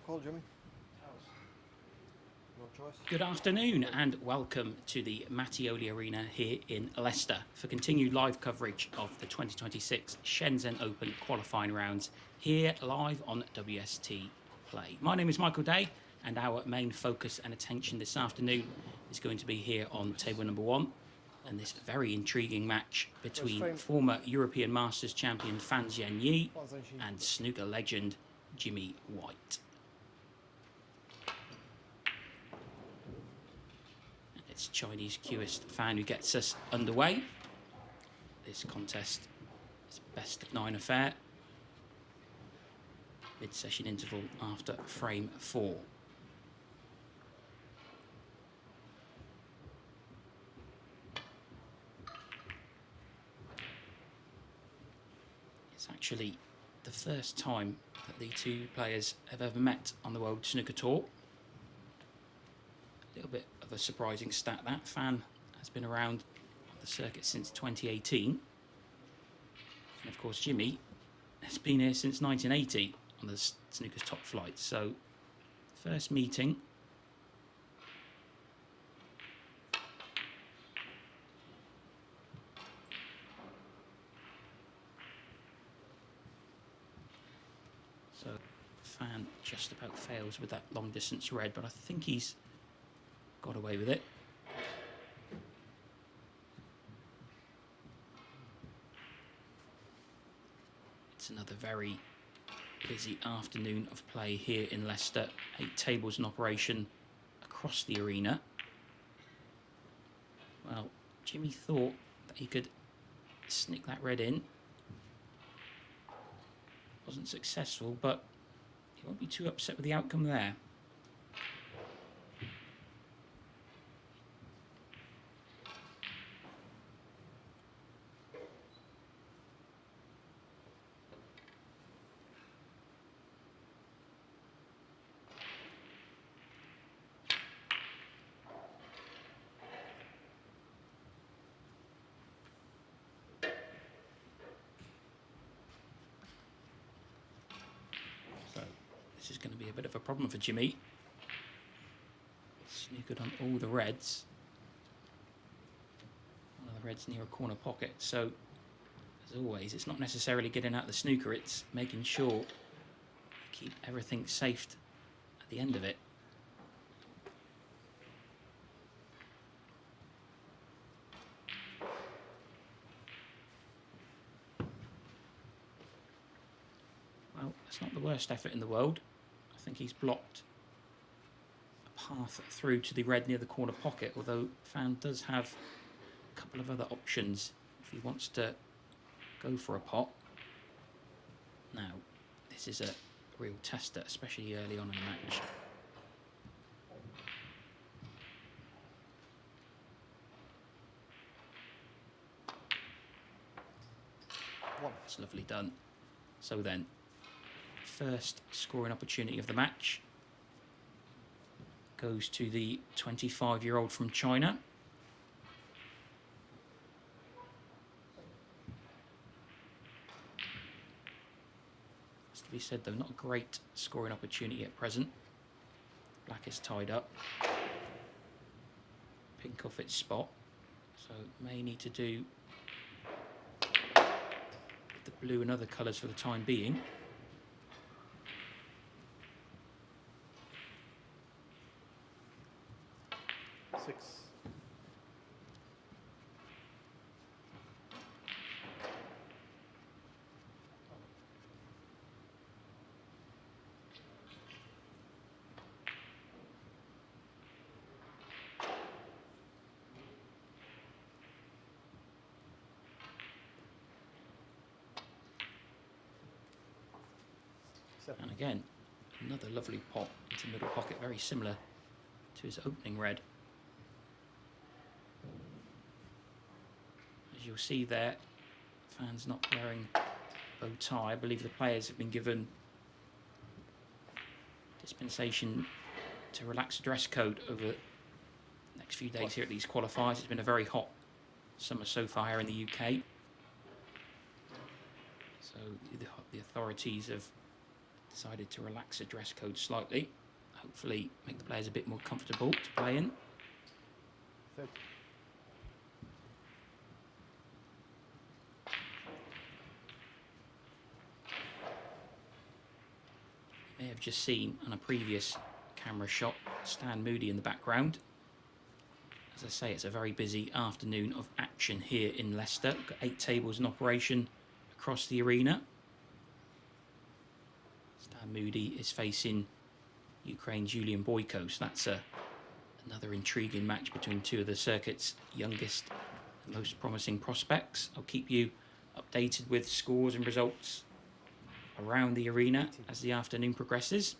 call, Jimmy. No choice. Good afternoon and welcome to the Mattioli Arena here in Leicester for continued live coverage of the 2026 Shenzhen Open qualifying rounds here live on WST Play. My name is Michael Day and our main focus and attention this afternoon is going to be here on table number one and this very intriguing match between former European Masters champion Zhengyi and snooker legend Jimmy White. It's Chinese cueist fan who gets us underway. This contest is a best of 9 affair. Mid-session interval after frame 4. It's actually the first time that the two players have ever met on the World Snooker Tour. A little bit of a surprising stat. That fan has been around the circuit since 2018. And of course, Jimmy has been here since 1980 on the snooker's top flight. So, first meeting. So, fan just about fails with that long distance red, but I think he's got away with it. It's another very busy afternoon of play here in Leicester. 8 tables in operation across the arena. Well, Jimmy thought that he could snick that red in. Wasn't successful, but he won't be too upset with the outcome there. This is going to be a bit of a problem for Jimmy. Snookered on all the reds. One of the reds near a corner pocket. So, as always, it's not necessarily getting out the snooker. It's making sure you keep everything safe at the end of it. Well, it's not the worst effort in the world. I think he's blocked a path through to the red near the corner pocket, although Fan does have a couple of other options if he wants to go for a pot. Now, this is a real tester, especially early on in the match. That's lovely done. So then, first scoring opportunity of the match goes to the 25-year-old from China. Has to be said though, not a great scoring opportunity at present. Black is tied up. Pink off its spot, so may need to do the blue and other colours for the time being. And again, another lovely pot into middle pocket, very similar to his opening red. As you'll see there, Fan's not wearing bow tie. I believe the players have been given dispensation to relax the dress code over the next few days here at these qualifiers. It's been a very hot summer so far here in the UK. So the authorities have decided to relax the dress code slightly. Hopefully make the players a bit more comfortable to play in. 30. You may have just seen on a previous camera shot Stan Moody in the background. As I say, it's a very busy afternoon of action here in Leicester. We've got 8 tables in operation across the arena. Stan Moody is facing Ukraine's Julian Boyko, so that's another intriguing match between 2 of the circuit's youngest and most promising prospects. I'll keep you updated with scores and results around the arena as the afternoon progresses.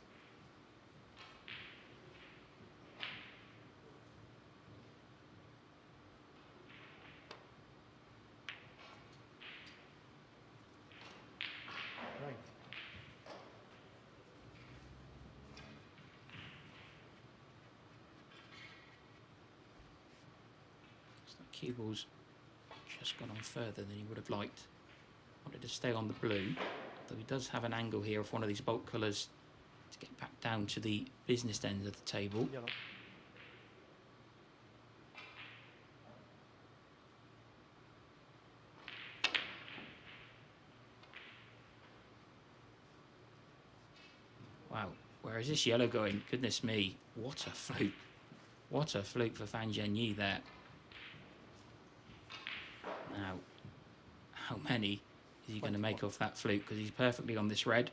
Cue ball's just gone on further than he would have liked. Wanted to stay on the blue, though he does have an angle here of one of these bulk colours to get back down to the business end of the table. Yellow. Wow, where is this yellow going? Goodness me, what a fluke. What a fluke for Fan Zhengyi there. Now, how many is he going to make off that fluke? Because he's perfectly on this red.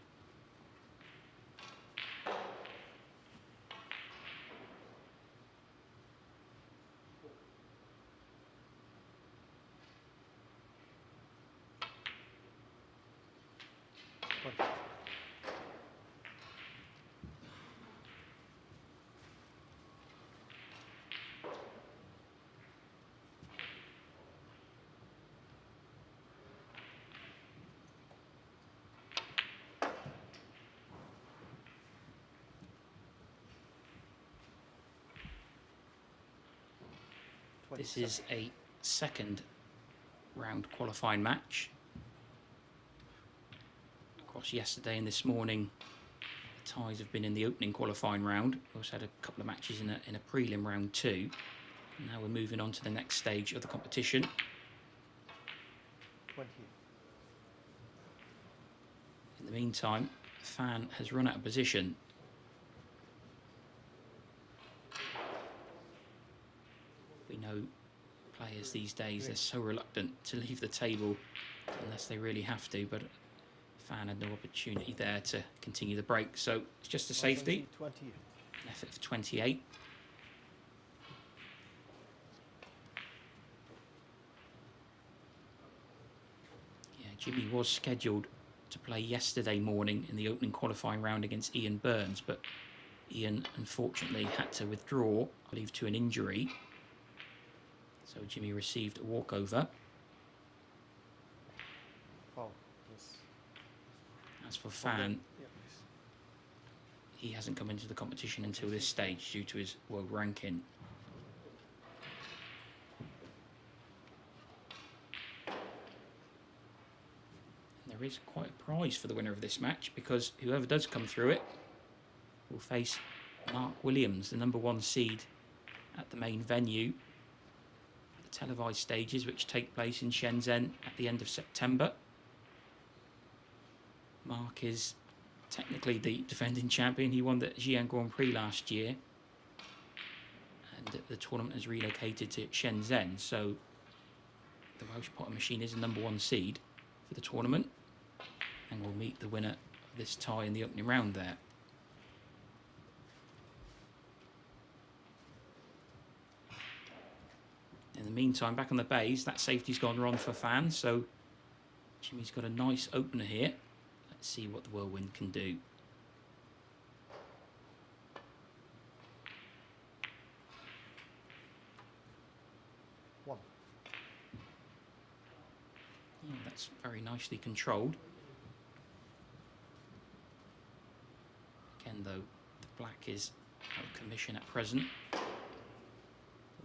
This is a second round qualifying match. Of course, yesterday and this morning, the ties have been in the opening qualifying round. We also had a couple of matches in a prelim round 2. And now we're moving on to the next stage of the competition. 20. In the meantime, Fan has run out of position. We know players these days, they're so reluctant to leave the table unless they really have to, but Fan had no opportunity there to continue the break, so it's just a safety. 20. An effort of 28. Yeah, Jimmy was scheduled to play yesterday morning in the opening qualifying round against Ian Burns, but Ian unfortunately had to withdraw, I believe, to an injury. So Jimmy received a walkover. Oh, yes. As for Fan, he hasn't come into the competition until this stage due to his world ranking. And there is quite a prize for the winner of this match, because whoever does come through it will face Mark Williams, the #1 seed at the main venue. Televised stages which take place in Shenzhen at the end of September. Mark is technically the defending champion. He won the Xi'an Grand Prix last year, and the tournament has relocated to Shenzhen, so the Welsh Potter Machine is the #1 seed for the tournament and will meet the winner of this tie in the opening round there. In the meantime, back on the bays, that safety's gone wrong for Fan, so Jimmy's got a nice opener here. Let's see what the Whirlwind can do. One. Oh, that's very nicely controlled. Again, though, the black is out of commission at present,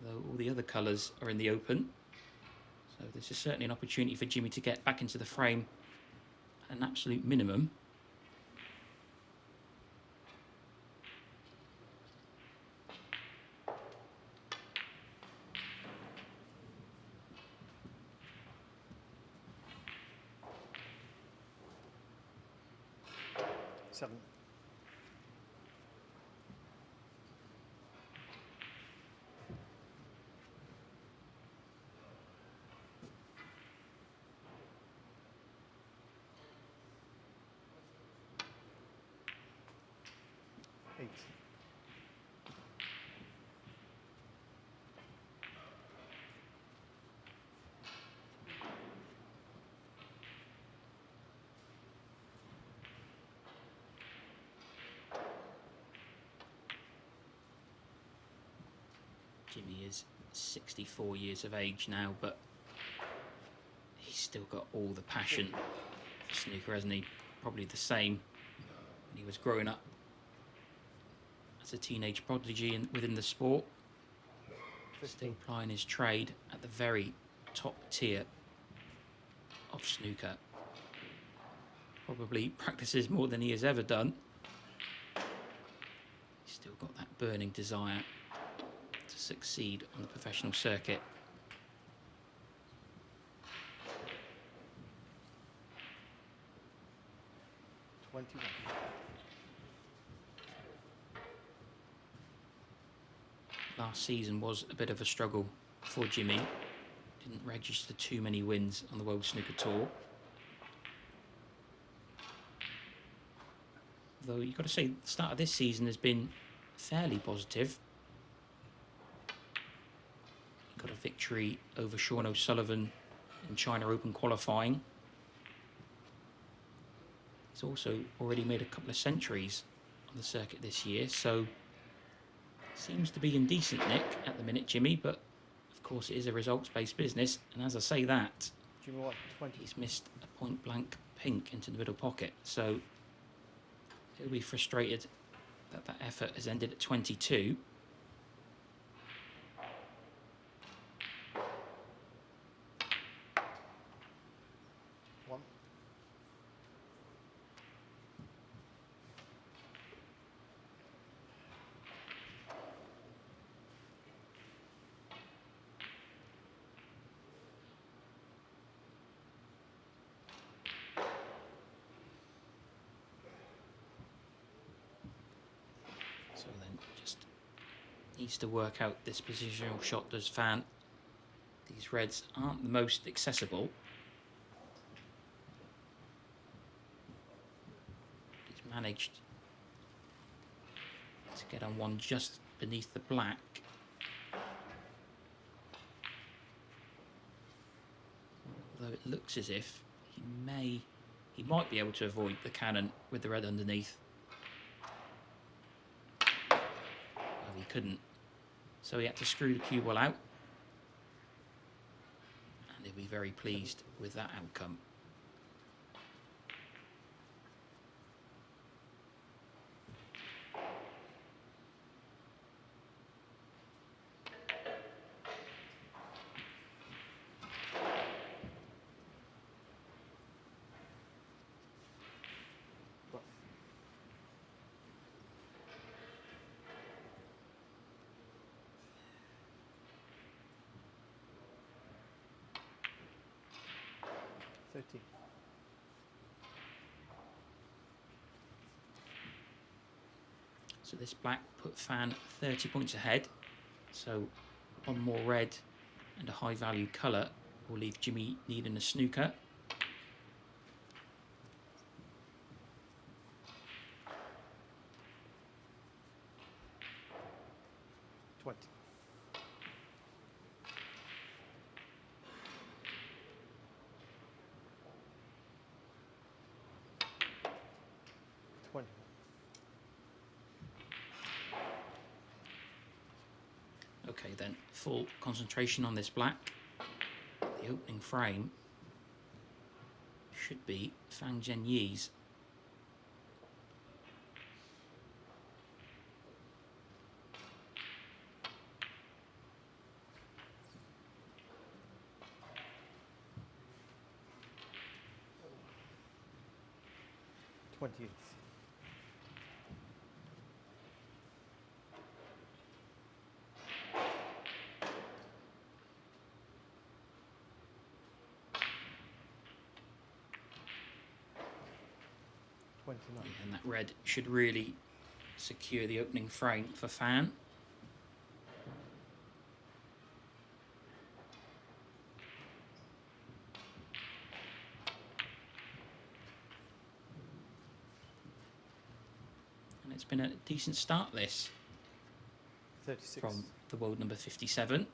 although all the other colours are in the open. So this is certainly an opportunity for Jimmy to get back into the frame at an absolute minimum. 7. Eight. Jimmy is 64 years of age now, but he's still got all the passion for snooker, hasn't he? Probably the same when he was growing up as a teenage prodigy within the sport. 15. Still plying his trade at the very top tier of snooker. Probably practices more than he has ever done. He's still got that burning desire to succeed on the professional circuit. Last season was a bit of a struggle for Jimmy. Didn't register too many wins on the World Snooker Tour. Though you've got to say the start of this season has been fairly positive. Got a victory over Sean O'Sullivan in China Open qualifying. He's also already made a couple of centuries on the circuit this year, so seems to be in decent nick at the minute, Jimmy, but of course it is a results-based business, and as I say that, Jimmy what? 20. he's missed a point-blank pink into the middle pocket, so he'll be frustrated that that effort has ended at 22. One. So then just needs to work out this positional shot, does Fan. These reds aren't the most accessible. He's managed to get on one just beneath the black. Although it looks as if he might be able to avoid the cannon with the red underneath. Well, he couldn't. So he had to screw the cue ball out. And he'll be very pleased with that outcome. Rough. $30. So this black put Fan 30 points ahead. So one more red and a high value colour will leave Jimmy needing a snooker. $20. $20. Okay then, full concentration on this black. The opening frame should be Fang Zhengyi's. $28. $20. 9. And that red should really secure the opening frame for Fan. And it's been a decent start, this, 36. from the world number 57.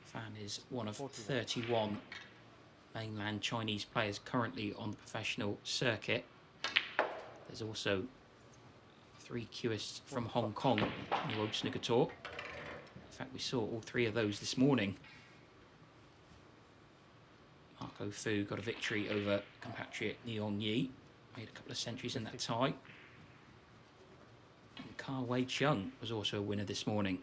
Fan is one of 31 mainland Chinese players currently on the professional circuit. There's also 3 cueists from Hong Kong on the World Snooker Tour. In fact, we saw all 3 of those this morning. Marco Fu got a victory over compatriot Niong Yi, made a couple of centuries in that tie. And Ka Wei Chung was also a winner this morning.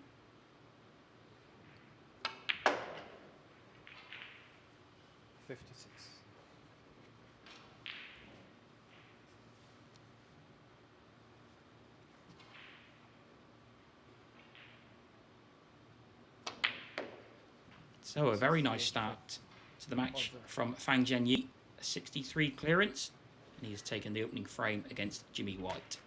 So a very nice start to the match from Fang Zhengyi, a 63 clearance, and he has taken the opening frame against Jimmy White.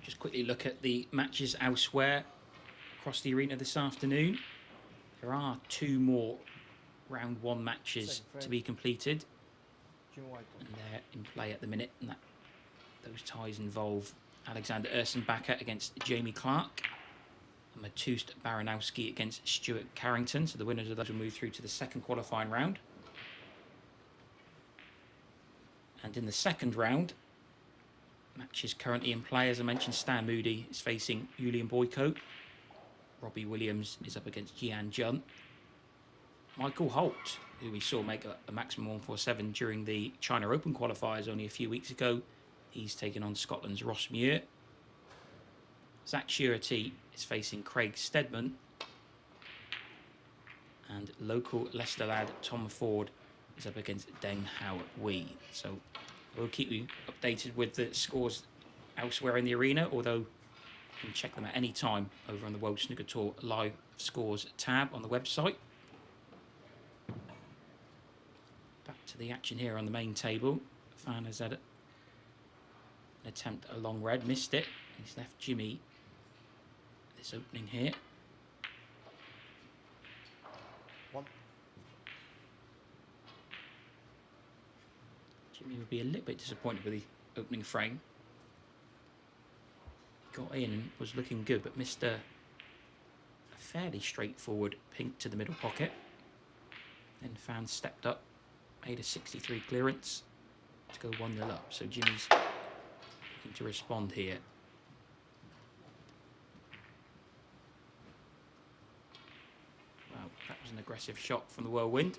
Just quickly look at the matches elsewhere across the arena this afternoon. There are 2 more round 1 matches to be completed, and they're in play at the minute. And those ties involve Alexander Ursenbacher against Jamie Clark and Matust Baranowski against Stuart Carrington. So the winners of those will move through to the second qualifying round. And in the second round, matches currently in play. As I mentioned, Stan Moody is facing Julian Boyko. Robbie Williams is up against Jian Jun. Michael Holt, who we saw make a maximum 147 during the China Open qualifiers only a few weeks ago, he's taken on Scotland's Ross Muir. Zach Surety is facing Craig Steadman. And local Leicester lad Tom Ford is up against Deng Hao Wei. So we'll keep you updated with the scores elsewhere in the arena, although you can check them at any time over on the World Snooker Tour live scores tab on the website. Back to the action here on the main table. Fan has had an attempt at a long red, missed it. He's left Jimmy this opening here. 1. Jimmy would be a little bit disappointed with the opening frame. Got in and was looking good, but missed a fairly straightforward pink to the middle pocket. Then Fan stepped up, made a 63 clearance to go 1-0 up. So Jimmy's looking to respond here. Wow, that was an aggressive shot from the whirlwind.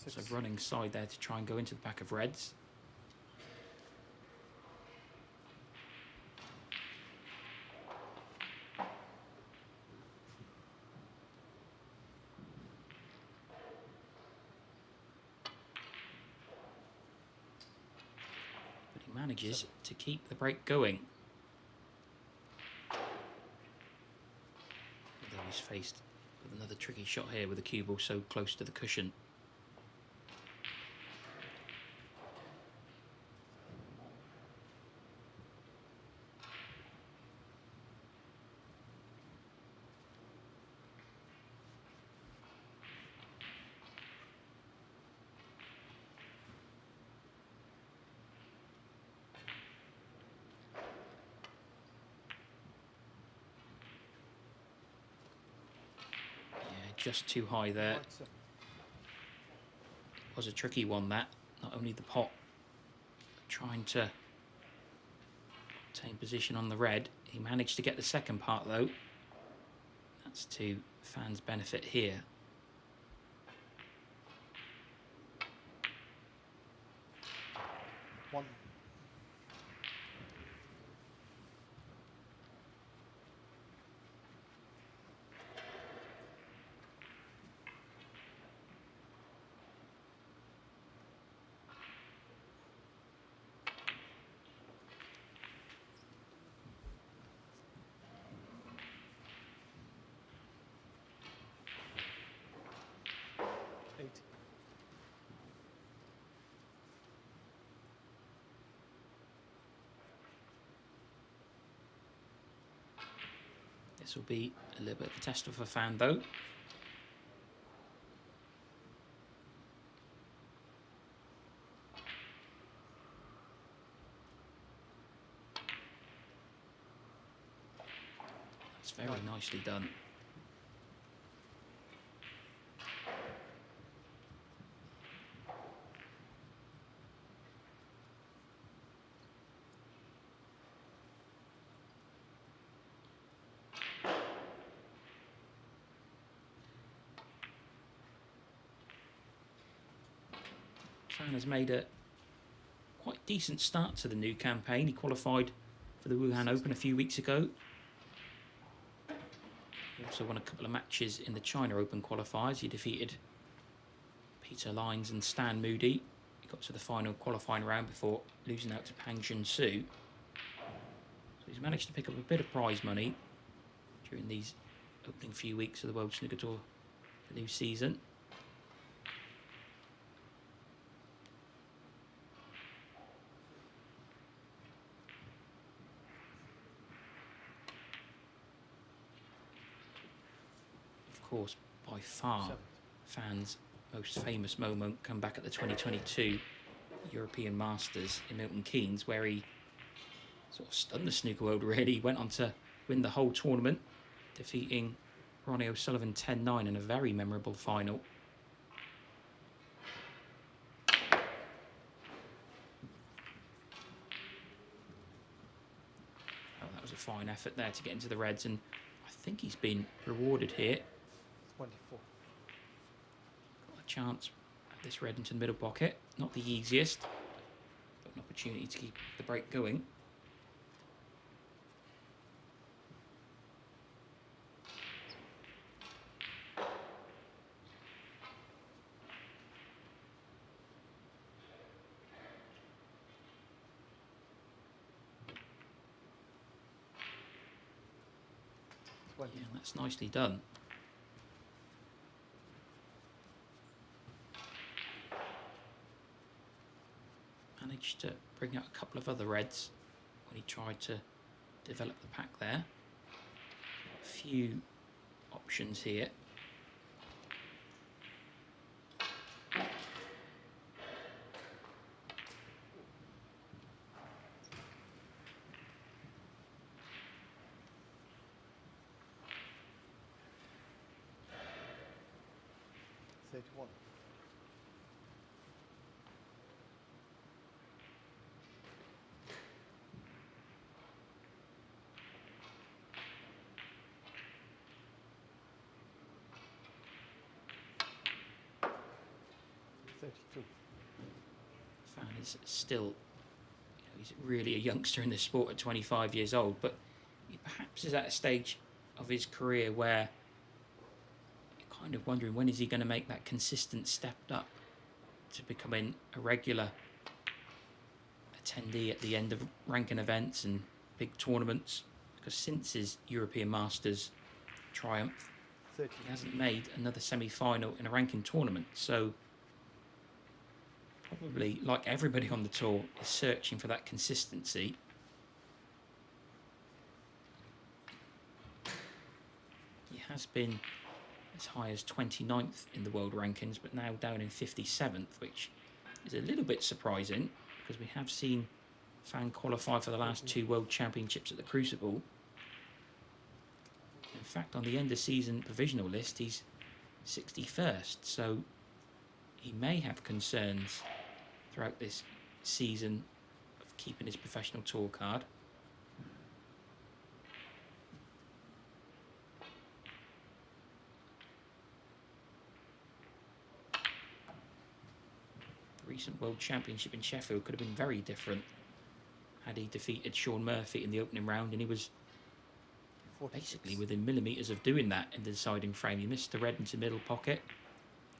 So running side there to try and go into the pack of reds. manages to keep the break going. Although he's faced with another tricky shot here with the cue ball so close to the cushion. Just too high there. It was a tricky one, that. Not only the pot trying to obtain position on the red. He managed to get the second part though. That's to fans' benefit here. One. This will be a little bit of a test of a fan though. That's very nicely done. Fan has made a quite decent start to the new campaign. He qualified for the Wuhan Open a few weeks ago. He also won a couple of matches in the China Open qualifiers. He defeated Peter Lines and Stan Moody. He got to the final qualifying round before losing out to Pang Junsu. So he's managed to pick up a bit of prize money during these opening few weeks of the World Snooker Tour, the new season. Of course, by far, fans' most famous moment come back at the 2022 European Masters in Milton Keynes, where he sort of stunned the snooker world really. He went on to win the whole tournament, defeating Ronnie O'Sullivan 10-9 in a very memorable final. Oh, that was a fine effort there to get into the reds, and I think he's been rewarded here. 24. Got a chance at this red into the middle pocket. Not the easiest, but an opportunity to keep the break going. Yeah, that's nicely done. Managed to bring out a couple of other reds when he tried to develop the pack there. A few options here. One. Fan is still, you know, he's really a youngster in this sport at 25 years old, but he perhaps is at a stage of his career where you're kind of wondering when is he going to make that consistent step up to becoming a regular attendee at the end of ranking events and big tournaments, because since his European Masters triumph, 30. he hasn't made another semi-final in a ranking tournament. So probably, like everybody on the tour, is searching for that consistency. He has been as high as 29th in the world rankings, but now down in 57th, which is a little bit surprising because we have seen Fan qualify for the last 2 World Championships at the Crucible. In fact, on the end of season provisional list, he's 61st, so he may have concerns throughout this season of keeping his professional tour card. The recent World Championship in Sheffield could have been very different had he defeated Sean Murphy in the opening round, and he was 46. basically within millimetres of doing that in the deciding frame. He missed the red into middle pocket.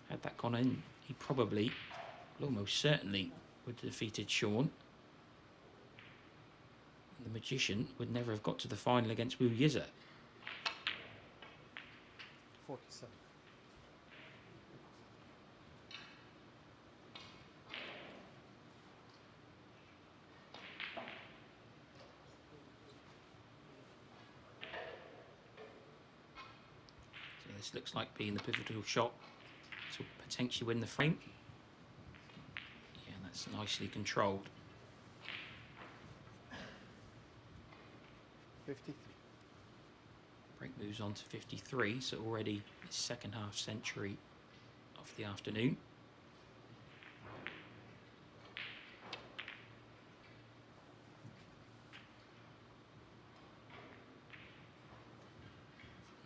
Had that gone in, he probably, well, almost certainly, would have defeated Sean. And the Magician would never have got to the final against Wu Yiza. 47. So this looks like being the pivotal shot to potentially win the frame. Yeah, that's nicely controlled. 53. Break moves on to 53, so already his second half century of the afternoon.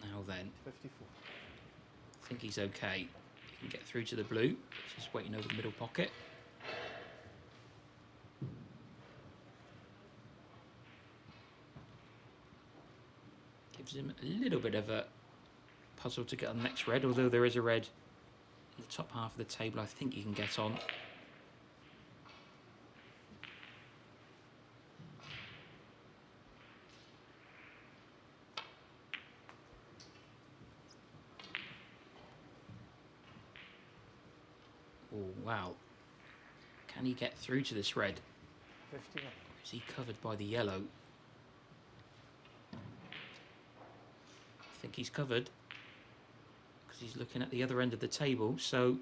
Now then, 54. I think he's okay. He can get through to the blue, just waiting over the middle pocket. Gives him a little bit of a puzzle to get on the next red, although there is a red in the top half of the table I think he can get on. Oh, wow. Can he get through to this red? 51. Or is he covered by the yellow? I think he's covered because he's looking at the other end of the table. So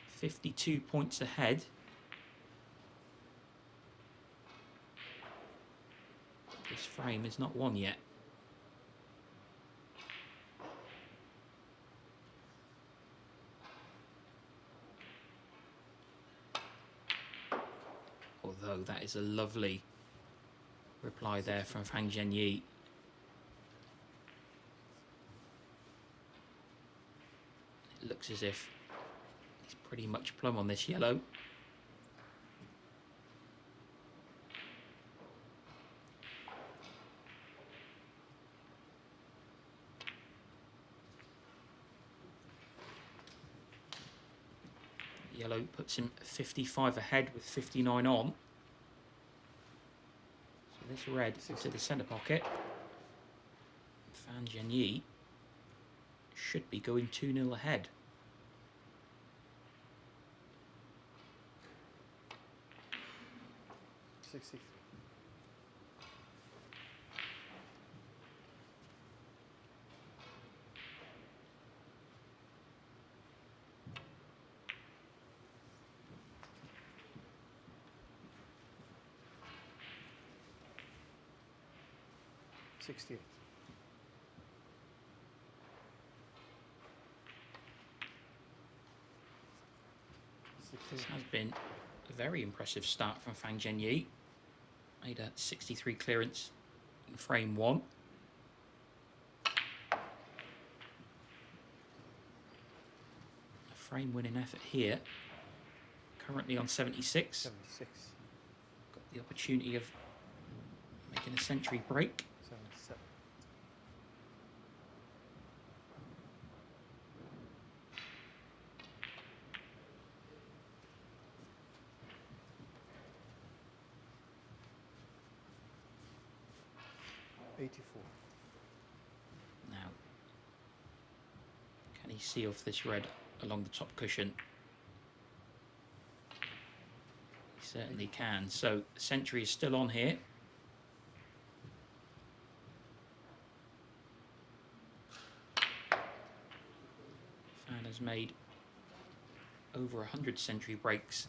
52 points ahead. This frame is not won yet. Although that is a lovely reply there from Zhengyi. It looks as if he's pretty much plumb on this yellow. Yellow puts him 55 ahead with 59 on. So this red into the centre pocket. Fan Zhengyi should be going 2-0 ahead. Sixty-three. $68. This has been a very impressive start from Fan Zhengyi. Made a 63 clearance in frame 1. A frame winning effort here. Currently on 76. 76. Got the opportunity of making a century break. 77. 84. Now, can he see off this red along the top cushion? He certainly can. So the century is still on here. Fan has made over 100 century breaks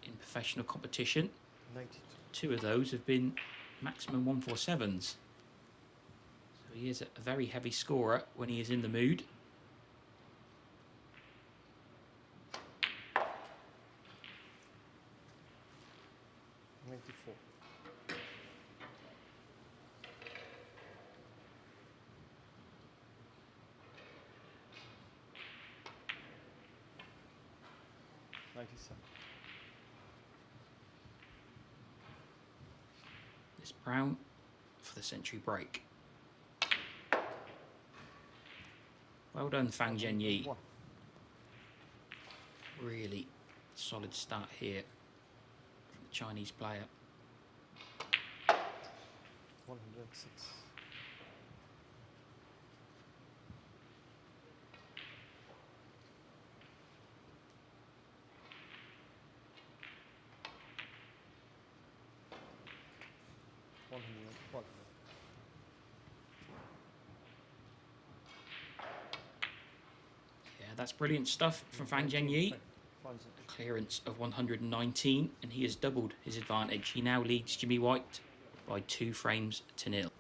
in professional competition. 92. 2 of those have been maximum 147s. So he is a very heavy scorer when he is in the mood. Ninety-four. $97. This brown for the century break. Well done, Fang Zhengyi. 101. Really solid start here from the Chinese player. 106. $112. Yeah, that's brilliant stuff from Fang Zhengyi. Finds it. Clearance of 119, and he has doubled his advantage. He now leads Jimmy White by 2 frames to 0.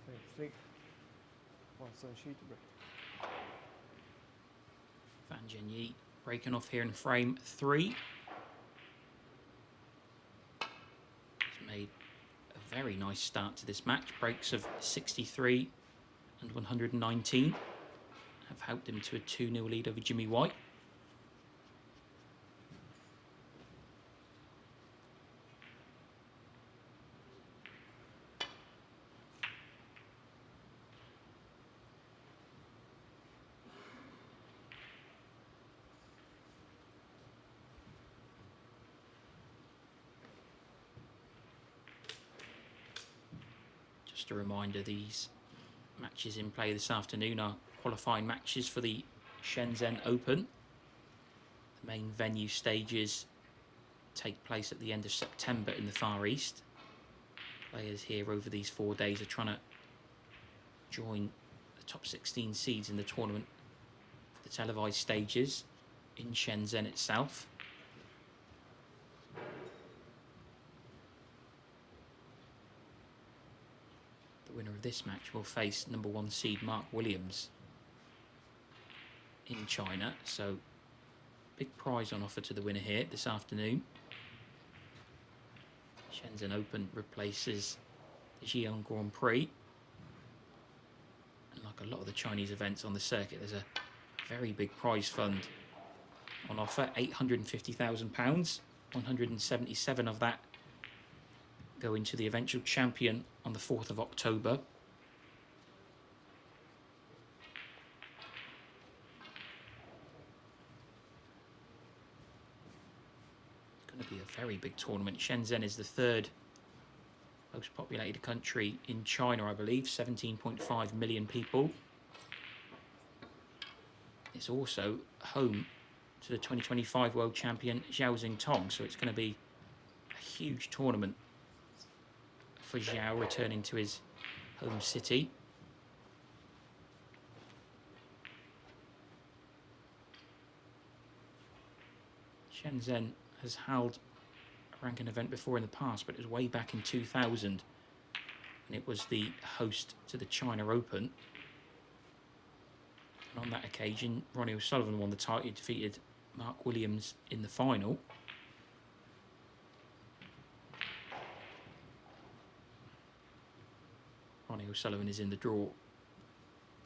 Frame 3. 1 sheet to break. Fang Zhengyi breaking off here in frame 3. He's made a very nice start to this match. Breaks of 63 and 119 have helped him to a 2-0 lead over Jimmy White. Just a reminder, these matches in play this afternoon are qualifying matches for the Shenzhen Open. The main venue stages take place at the end of September in the Far East. Players here over these 4 days are trying to join the top 16 seeds in the tournament for the televised stages in Shenzhen itself. The winner of this match will face number 1 seed Mark Williams in China. So big prize on offer to the winner here this afternoon. Shenzhen Open replaces the Xi'an Grand Prix. And like a lot of the Chinese events on the circuit, there's a very big prize fund on offer, £850,000. 177 of that go into the eventual champion on the 4th of October. going to be a very big tournament. Shenzhen is the third most populated country in China, I believe, 17.5 million people. It's also home to the 2025 world champion Zhao Xingtong, so it's going to be a huge tournament for Zhao, returning to his home city. Shenzhen has held a ranking event before in the past, but it was way back in 2000, and it was the host to the China Open. And on that occasion, Ronnie O'Sullivan won the title. He defeated Mark Williams in the final. Ronnie O'Sullivan is in the draw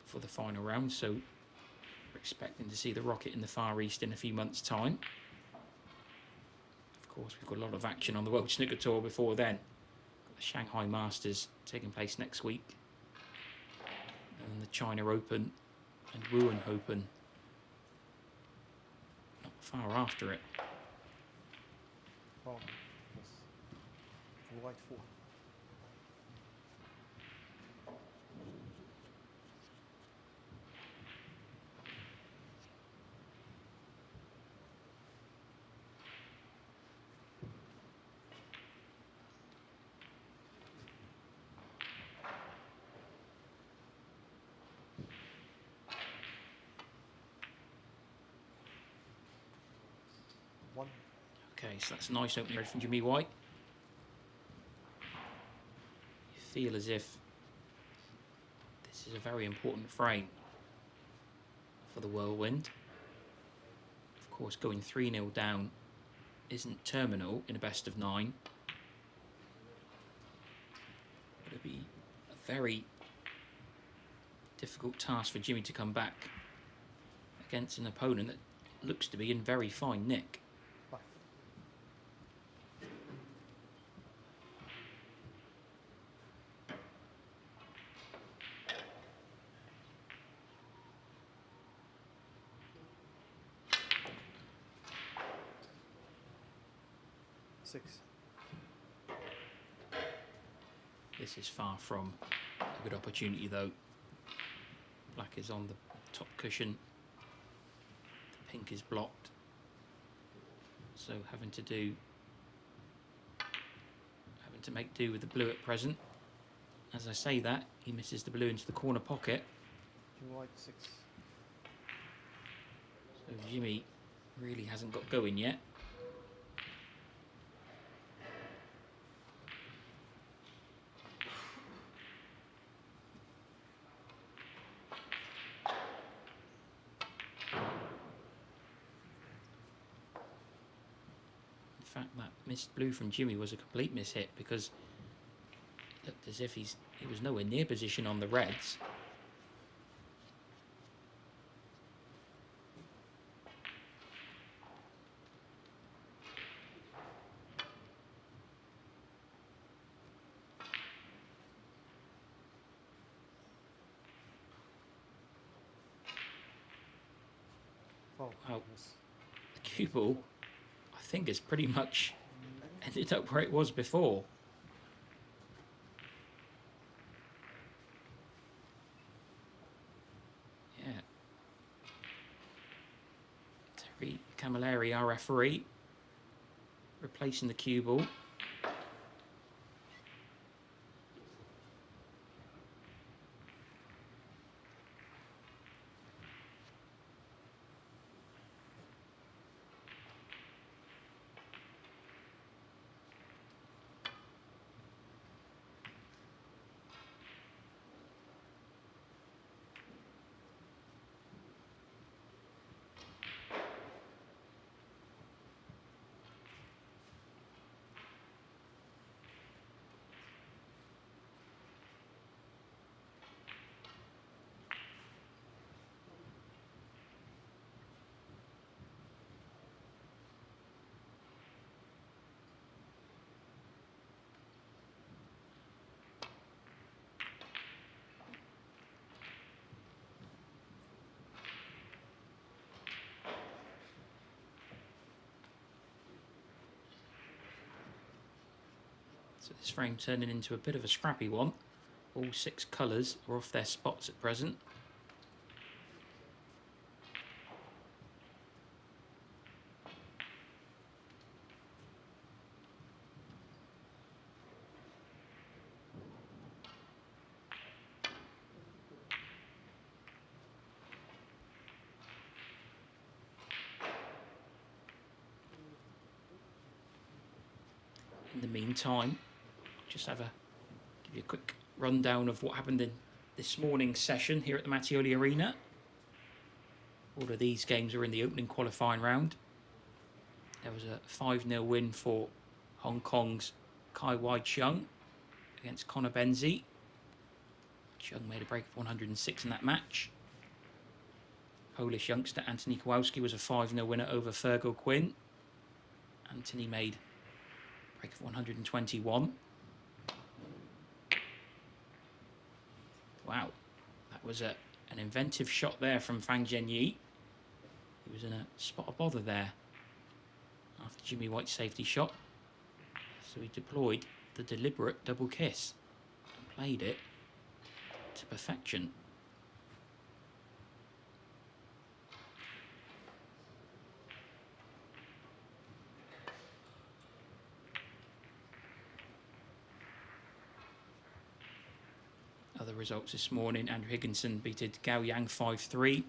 for the final round, so we're expecting to see the Rocket in the Far East in a few months' time. Of course, we've got a lot of action on the World Snooker Tour before then. Got the Shanghai Masters taking place next week, and the China Open and Wuhan Open not far after it. Wrong. Yes. White 4. One. Okay, so that's a nice opening red from Jimmy White. You feel as if this is a very important frame for the Whirlwind. Of course, going 3-0 down isn't terminal in a best of 9. But it'll be a very difficult task for Jimmy to come back against an opponent that looks to be in very fine nick. 5. Six. This is far from a good opportunity though. Black is on the top cushion. The pink is blocked. So having to make do with the blue at present. As I say that, he misses the blue into the corner pocket. Jimmy White 6. So Jimmy really hasn't got going yet. In fact, that missed blue from Jimmy was a complete mishit, because it looked as if he was nowhere near position on the reds. Oh, Wow. yes. The cue ball, I think, has pretty much ended up where it was before. Yeah. Terry Camilleri, our referee, replacing the cue ball. So this frame turning into a bit of a scrappy one. All 6 colours are off their spots at present. In the meantime, just give you a quick rundown of what happened in this morning's session here at the Mattioli Arena. All of these games are in the opening qualifying round. There was a 5-0 win for Hong Kong's Kai Wai-chung against Connor Benzie. Chung made a break of 106 in that match. Polish youngster Anthony Kowalski was a 5-0 winner over Fergal Quinn. Anthony made a break of 121. Wow, that was an inventive shot there from Fang Zhengyi. He was in a spot of bother there after Jimmy White's safety shot. So he deployed the deliberate double kiss and played it to perfection. Other results this morning: Andrew Higginson beated Gao Yang 5-3.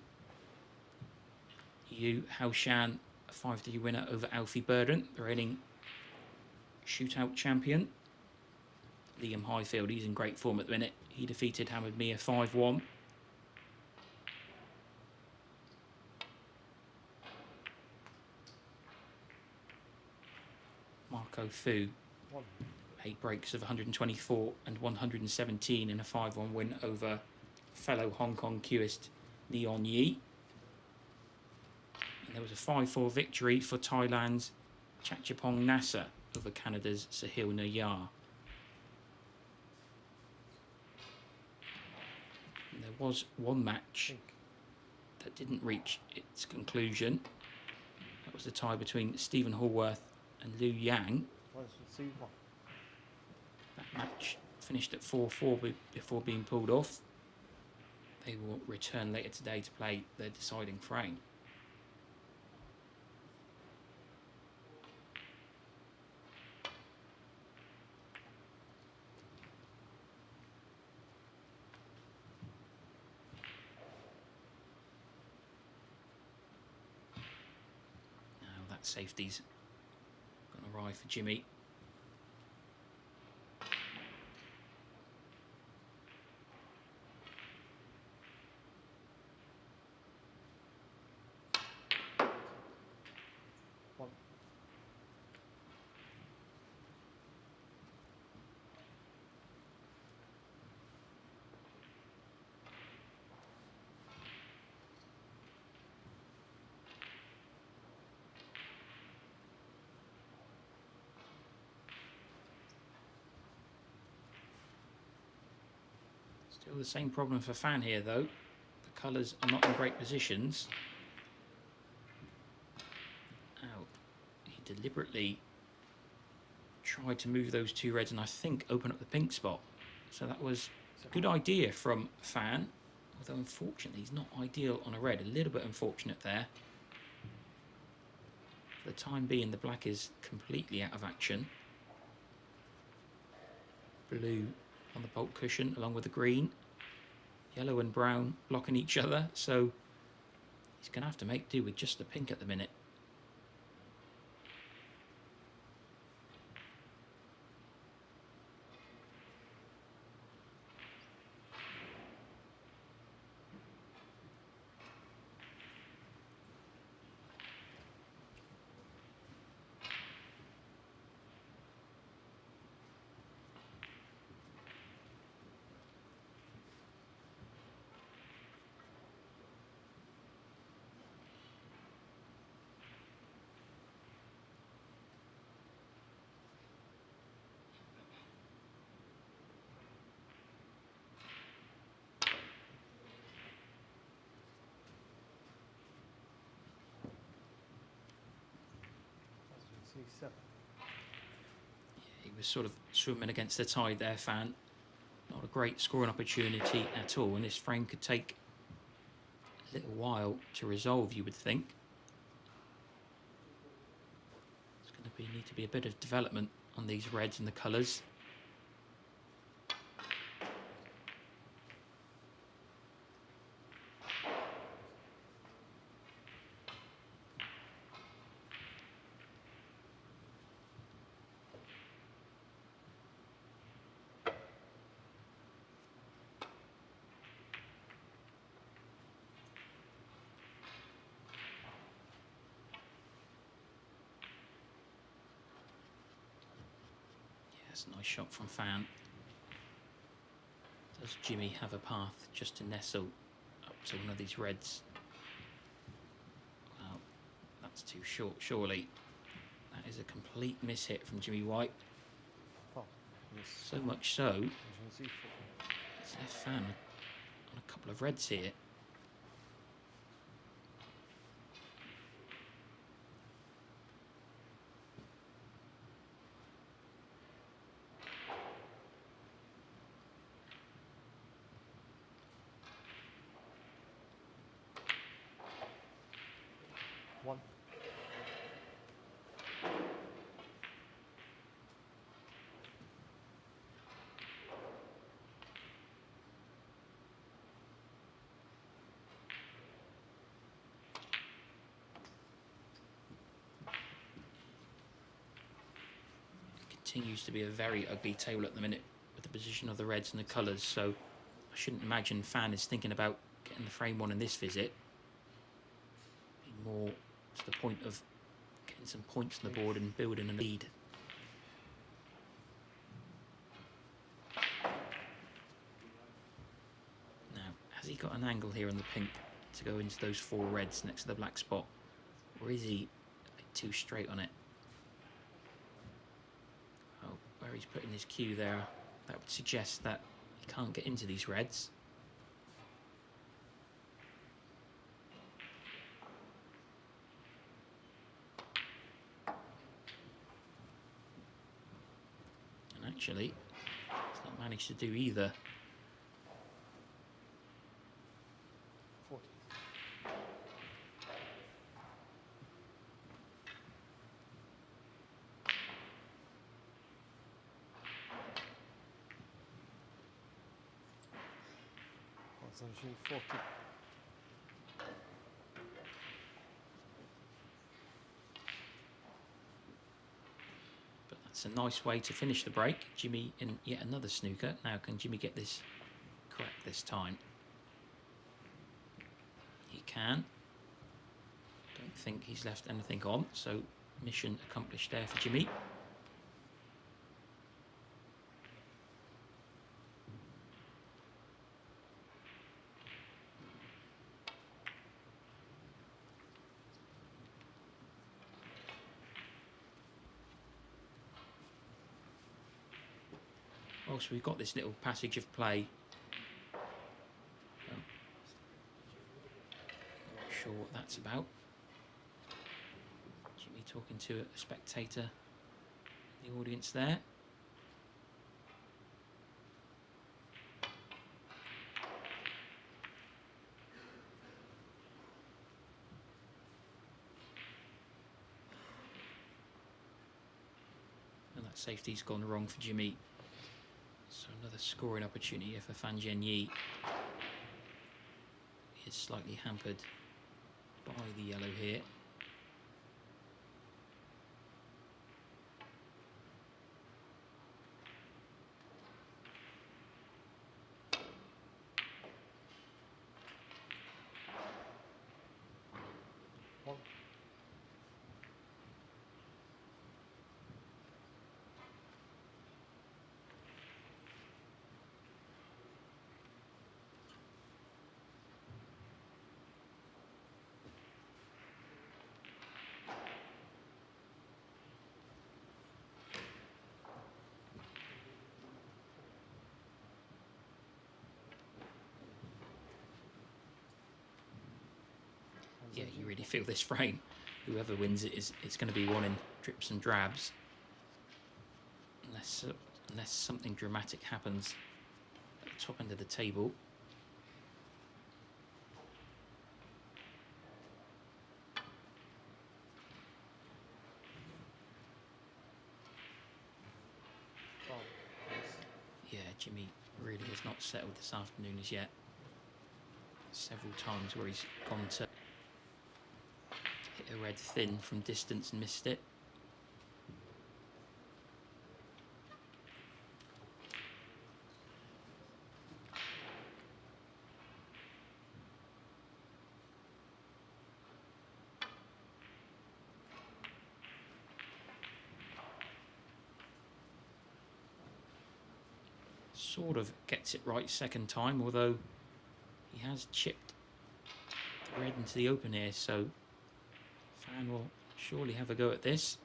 Yu Haoshan, a 5-3 winner over Alfie Burden, the reigning shootout champion. Liam Highfield, he's in great form at the minute. He defeated Hamid Mia 5-1. Marco Fu, 8 breaks of 124 and 117 in a 5-1 win over fellow Hong Kong queuist Neon Yi. And there was a 5-4 victory for Thailand's Chachapong Nasa over Canada's Sahil Nayar. And there was one match that didn't reach its conclusion. That was the tie between Stephen Hallworth and Liu Yang. That match finished at 4-4 before being pulled off. They will return later today to play their deciding frame. Now that safety's going to arrive for Jimmy. Still the same problem for Fan here, though. The colours are not in great positions. Now, he deliberately tried to move those 2 reds and I think open up the pink spot. So that was a good idea from Fan, although unfortunately he's not ideal on a red. A little bit unfortunate there. For the time being, the black is completely out of action. Blue on the bolt cushion along with the green. Yellow and brown blocking each other, so he's going to have to make do with just the pink at the minute. He was sort of swimming against the tide there, Fan. Not a great scoring opportunity at all, and this frame could take a little while to resolve, you would think. It's going to need to be a bit of development on these reds and the colours. Yes, nice shot from Fan. Does Jimmy have a path just to nestle up to one of these reds? Well, that's too short, surely. That is a complete miss-hit from Jimmy White. Foul. Miss. So much so, Zhengyi, he's left Fan on a couple of reds here. one. Continues to be a very ugly table at the minute with the position of the reds and the colours, so I shouldn't imagine Fan is thinking about getting the frame one in this visit. Be more to the point of getting some points on the board and building a lead. Now, has he got an angle here on the pink to go into those four reds next to the black spot, or is he a bit too straight on it? Where he's putting his cue there, that would suggest that he can't get into these reds. And actually, he's not managed to do either. 40. Zhengyi, 40. But that's a nice way to finish the break. Jimmy in yet another snooker. Now, can Jimmy get this correct this time? He can. Don't think he's left anything on, so mission accomplished there for Jimmy. Also, we've got this little passage of play. Oh. Not sure what that's about. Jimmy talking to a spectator in the audience there. And that safety's gone wrong for Jimmy. So another scoring opportunity here for Fan Zhengyi. He is slightly hampered by the yellow here. One. Yeah, you really feel this frame. Whoever wins it it's going to be one in drips and drabs. unless something dramatic happens at the top end of the table. Oh, yes. Yeah, Jimmy really has not settled this afternoon as yet. Several times where he's gone to hit a red thin from distance and missed it. Sort of gets it right second time, although he has chipped the red into the open here, so Fan will surely have a go at this.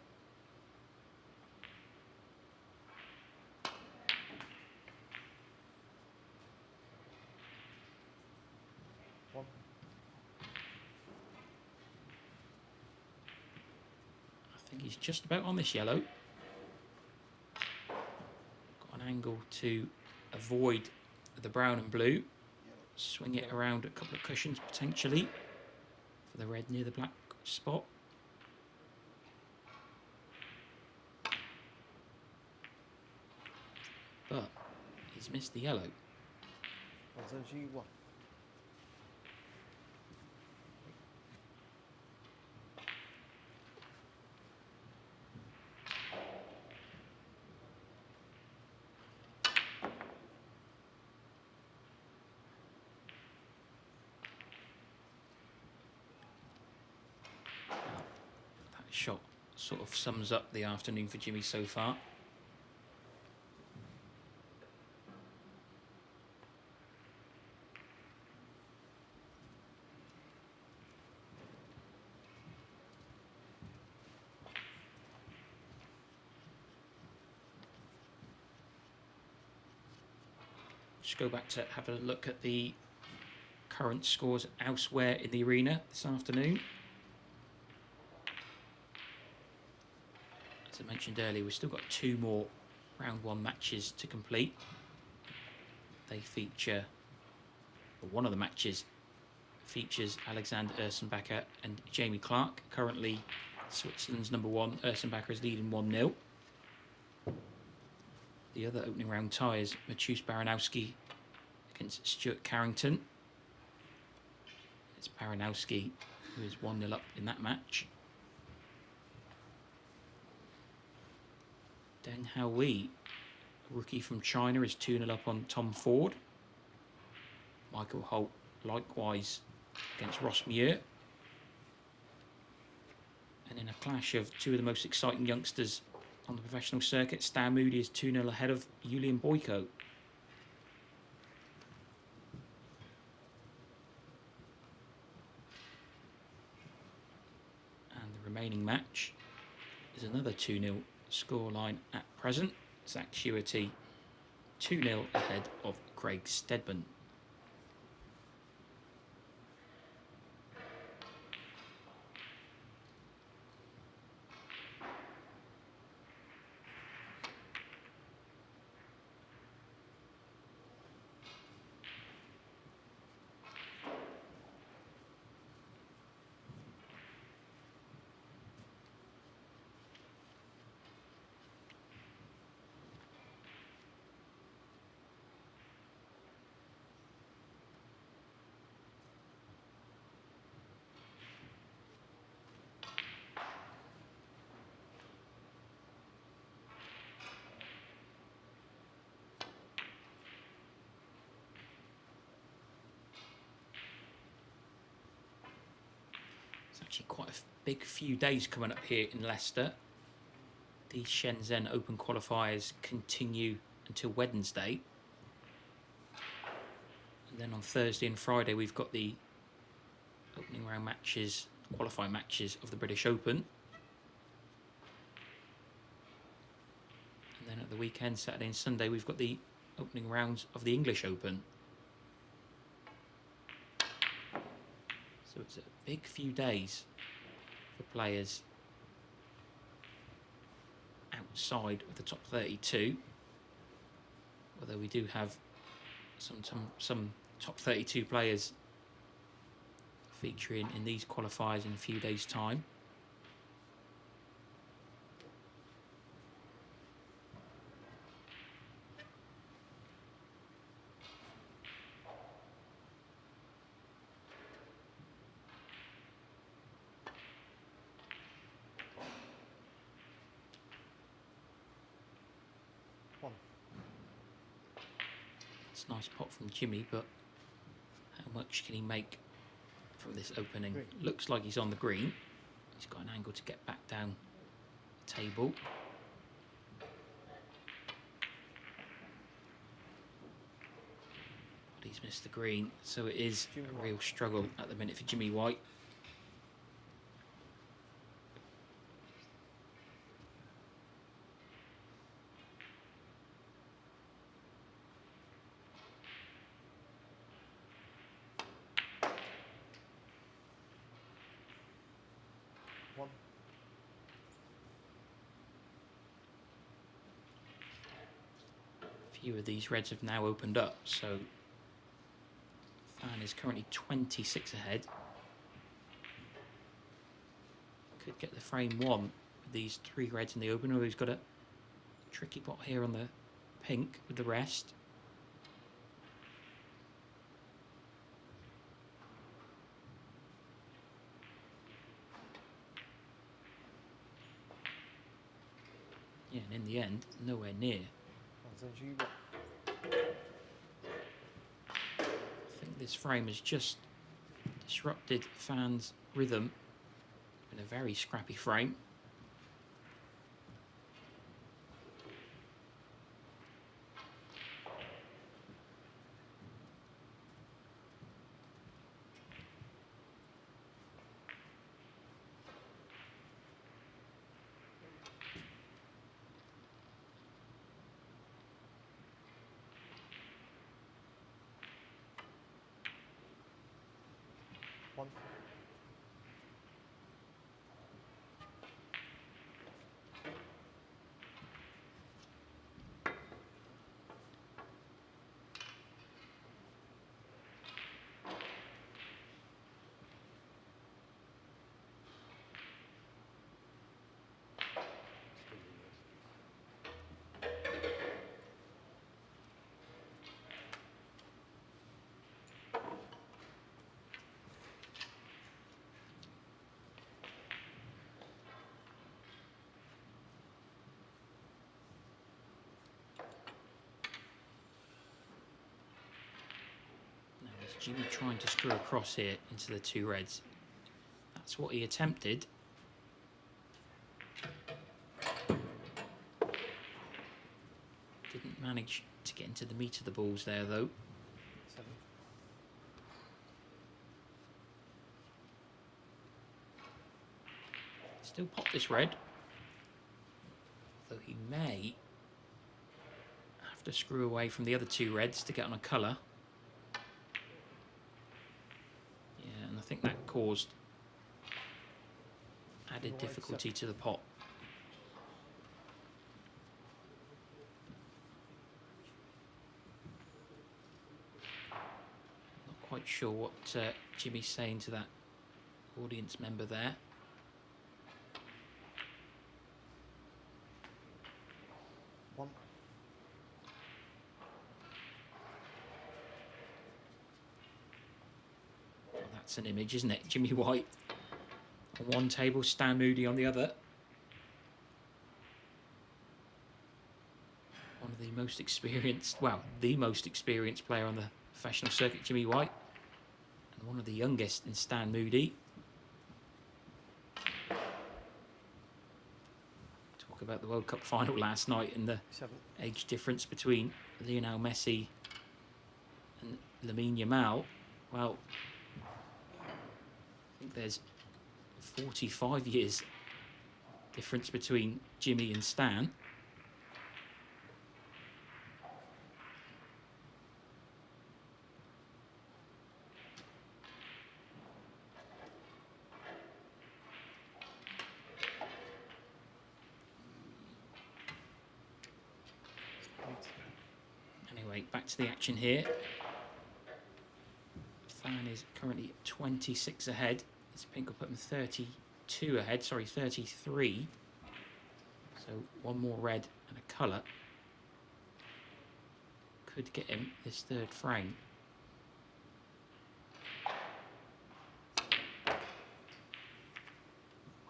One. I think he's just about on this yellow. Got an angle to avoid the brown and blue. Swing it around a couple of cushions potentially for the red near the black spot. But he's missed the yellow. Zhengyi 1. That shot sort of sums up the afternoon for Jimmy so far. Just go back to have a look at the current scores elsewhere in the arena this afternoon. As I mentioned earlier, we've still got 2 more round 1 matches to complete. They feature, or one of the matches features Alexander Ersenbacher and Jamie Clark. Currently Switzerland's number 1, Ersenbacher is leading 1-0. The other opening round tie is Maciusz Baranowski against Stuart Carrington. It's Baranowski who is 1-0 up in that match. Deng Haoui, a rookie from China, is 2-0 up on Tom Ford. Michael Holt likewise against Ross Muir. And in a clash of 2 of the most exciting youngsters on the professional circuit, Stan Moody is 2-0 ahead of Julian Boyko. And the remaining match is another 2-0 scoreline at present. Zach Schuerty 2-0 ahead of Craig Stedman. Actually quite a big few days coming up here in Leicester. The Shenzhen Open qualifiers continue until Wednesday. And then on Thursday and Friday we've got the opening round matches, qualifying matches of the British Open. And then at the weekend, Saturday and Sunday, we've got the opening rounds of the English Open. So it's a big few days for players out outside of the top 32. Although we do have some top 32 players featuring in these qualifiers in a few days' time. One. It's a nice pot from Jimmy, but how much can he make from this opening? Green. Looks like he's on the green. He's got an angle to get back down the table. But he's missed the green, so it is Jimmy a real struggle at the minute for Jimmy White. One. A few of these reds have now opened up, so Fan is currently 26 ahead. Could get the frame one with these 3 reds in the open, although he's got a tricky pot here on the pink with the rest. Yeah, and in the end, nowhere near. Zhengyi 1. I think this frame has just disrupted Fan's rhythm in a very scrappy frame. One. Now is Jimmy trying to screw across here into the 2 reds? That's what he attempted. Didn't manage to get into the meat of the balls there though. 7. Still pop this red. Though he may have to screw away from the other 2 reds to get on a colour. Yeah, and I think that caused added difficulty to the pot. Not quite sure what Jimmy's saying to that audience member there. One. Well, that's an image, isn't it? Jimmy White on one table, Stan Moody on the other. One of the most experienced, well, the most experienced player on the professional circuit, Jimmy White. And one of the youngest in Stan Moody. Talk about the World Cup final last night and the 7. age difference between Lionel Messi and Lamine Yamal. Well, I think there's 45 years difference between Jimmy and Stan. Anyway, back to the action here. Fan is currently 26 ahead. It's Pink will put him 32 ahead, sorry, 33. So one more red and a colour could get him this third frame.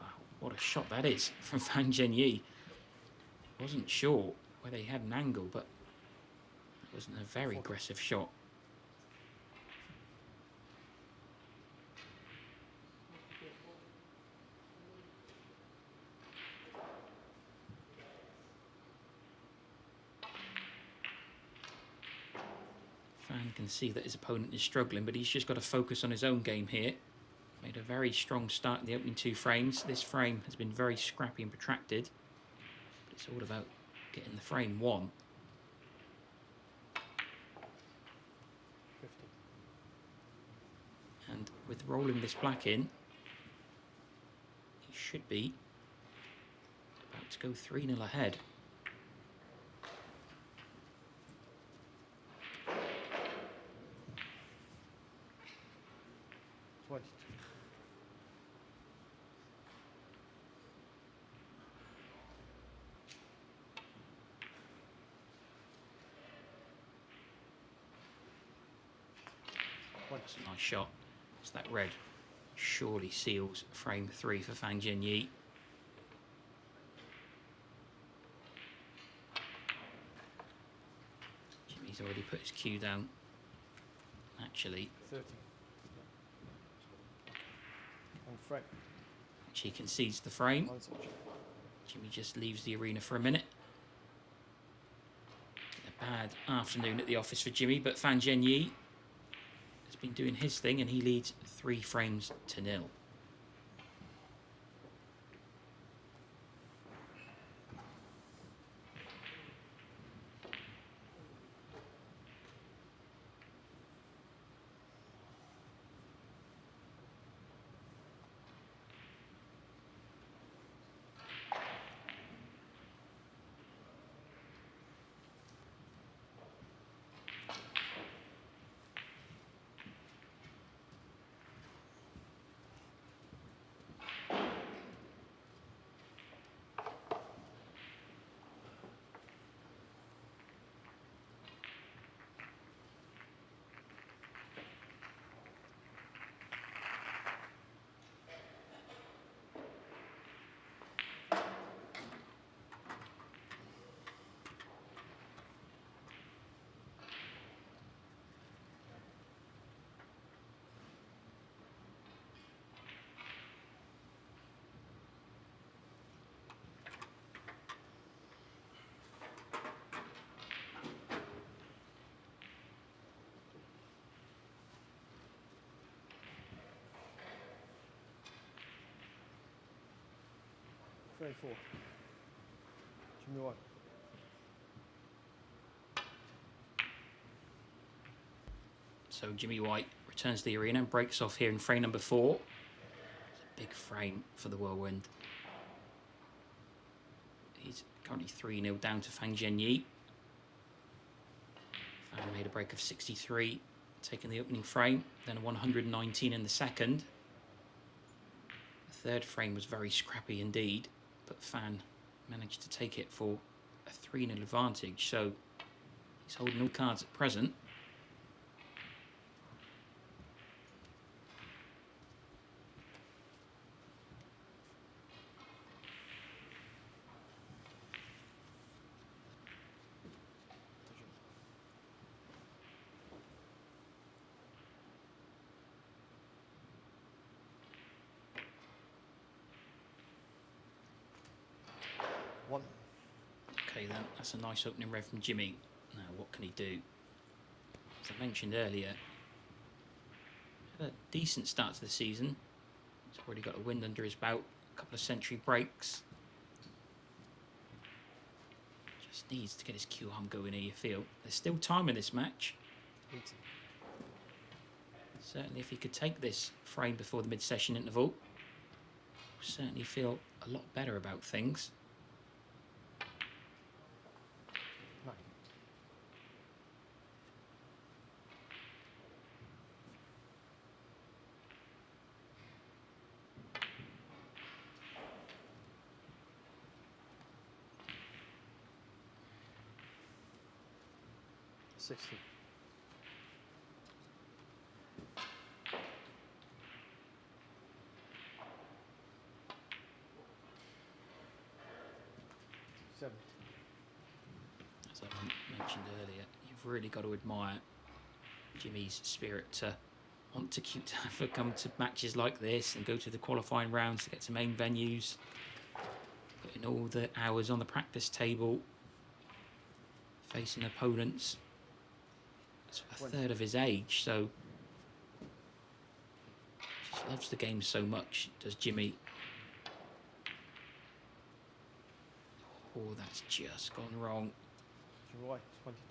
Wow, what a shot that is from Zhengyi. Wasn't sure whether he had an angle, but it wasn't a very aggressive shot. Fan can see that his opponent is struggling, but he's just got to focus on his own game here. Made a very strong start in the opening 2 frames. This frame has been very scrappy and protracted. But it's all about getting the frame 1. 50. And with rolling this black in, he should be about to go 3-0 ahead. That's a nice shot. It's that red. Surely seals frame 3 for Zhengyi. Jimmy's already put his cue down. Actually, 30. On frame. She concedes the frame. On touch. Jimmy just leaves the arena for a minute. A bad afternoon at the office for Jimmy, but Zhengyi has been doing his thing and he leads 3 frames to 0. Frame 4. Jimmy White. So Jimmy White returns to the arena and breaks off here in frame number 4. It's a big frame for the Whirlwind. He's currently 3-0 down to Zhengyi. Fan made a break of 63, taking the opening frame, then a 119 in the second. The third frame was very scrappy indeed, but Fan managed to take it for a 3-0 advantage, so he's holding all cards at present. One. Okay then, that's a nice opening red from Jimmy. Now what can he do? As I mentioned earlier, had a decent start to the season. He's already got a win under his belt, a couple of century breaks. Just needs to get his cue arm going here, you feel. There's still time in this match. 80. Certainly if he could take this frame before the mid-session interval, certainly feel a lot better about things. 9. 60. Seven. As I mentioned earlier, you've really got to admire Jimmy's spirit to want to come to matches like this and go to the qualifying rounds to get to main venues, putting all the hours on the practice table, facing opponents a third of his age, so just loves the game so much, does Jimmy. Oh, that's just gone wrong. Jimmy White, 22.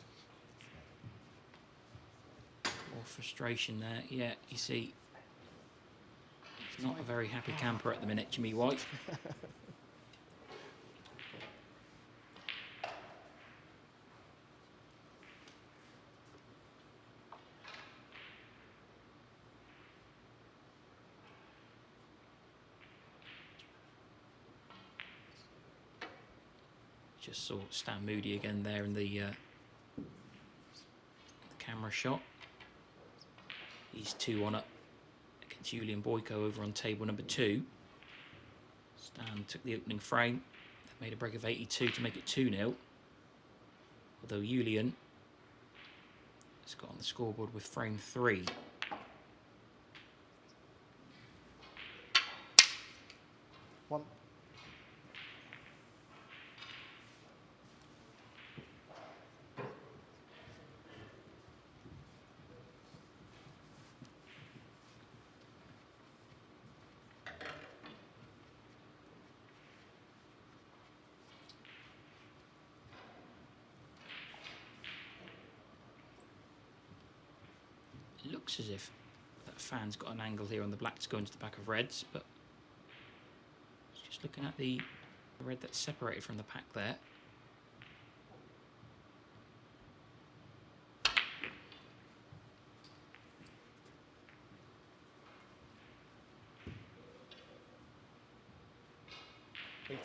More frustration there. Yeah, you see, he's not a very happy camper at the minute, Jimmy White. Just saw Stan Moody again there in the camera shot. He's 2-1 up against Julian Boyko over on table number 2. Stan took the opening frame, made a break of 82 to make it 2-0. Although Julian has got on the scoreboard with frame 3. One. Looks as if that fan's got an angle here on the black to go into the back of reds, but just looking at the red that's separated from the pack there. Eight.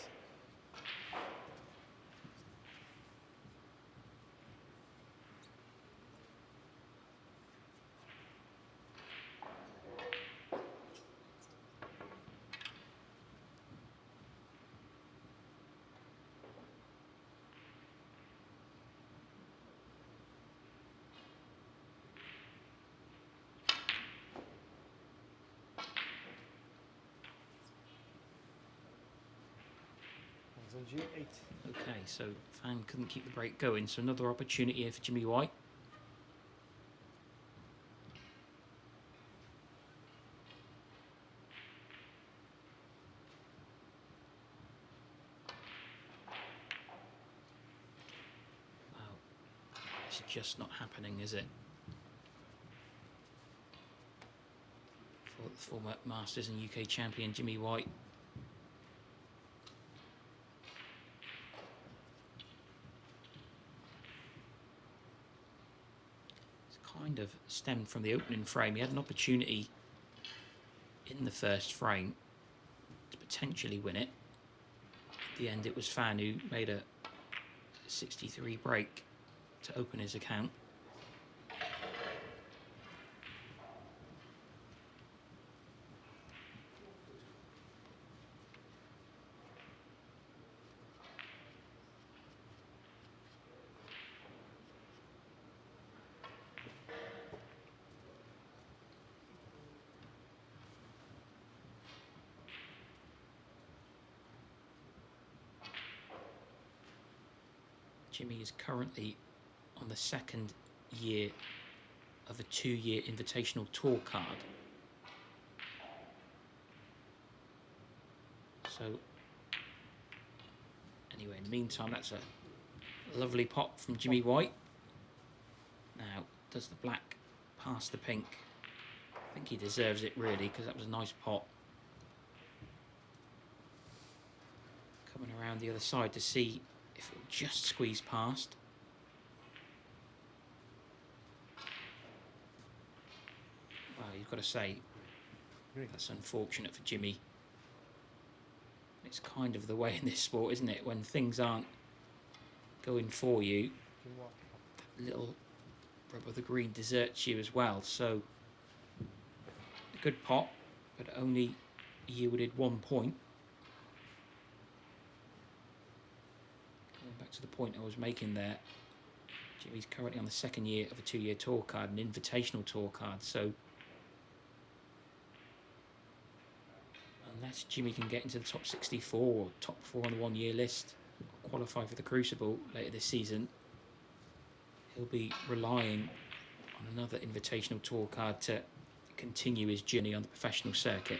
Zhengyi, 8. Okay, so Fan couldn't keep the break going, so another opportunity here for Jimmy White. Wow, it's just not happening, is it? For the former Masters and UK champion Jimmy White. Kind of stemmed from the opening frame. He had an opportunity in the first frame to potentially win it. At the end, it was Fan who made a 63 break to open his account. Jimmy is currently on the second year of a 2-year invitational tour card. So, anyway, in the meantime, that's a lovely pot from Jimmy White. Now, does the black pass the pink? I think he deserves it, really, because that was a nice pot. Coming around the other side to see if it will just squeeze past. Well, you've got to say, that's unfortunate for Jimmy. It's kind of the way in this sport, isn't it? When things aren't going for you, that little rub of the green deserts you as well. So a good pot, but only yielded 1 point. Going back to the point I was making there, Jimmy's currently on the second year of a 2-year tour card, an invitational tour card. So unless Jimmy can get into the top 64 or top 4 on the 1-year list, or qualify for the Crucible later this season, he'll be relying on another invitational tour card to continue his journey on the professional circuit.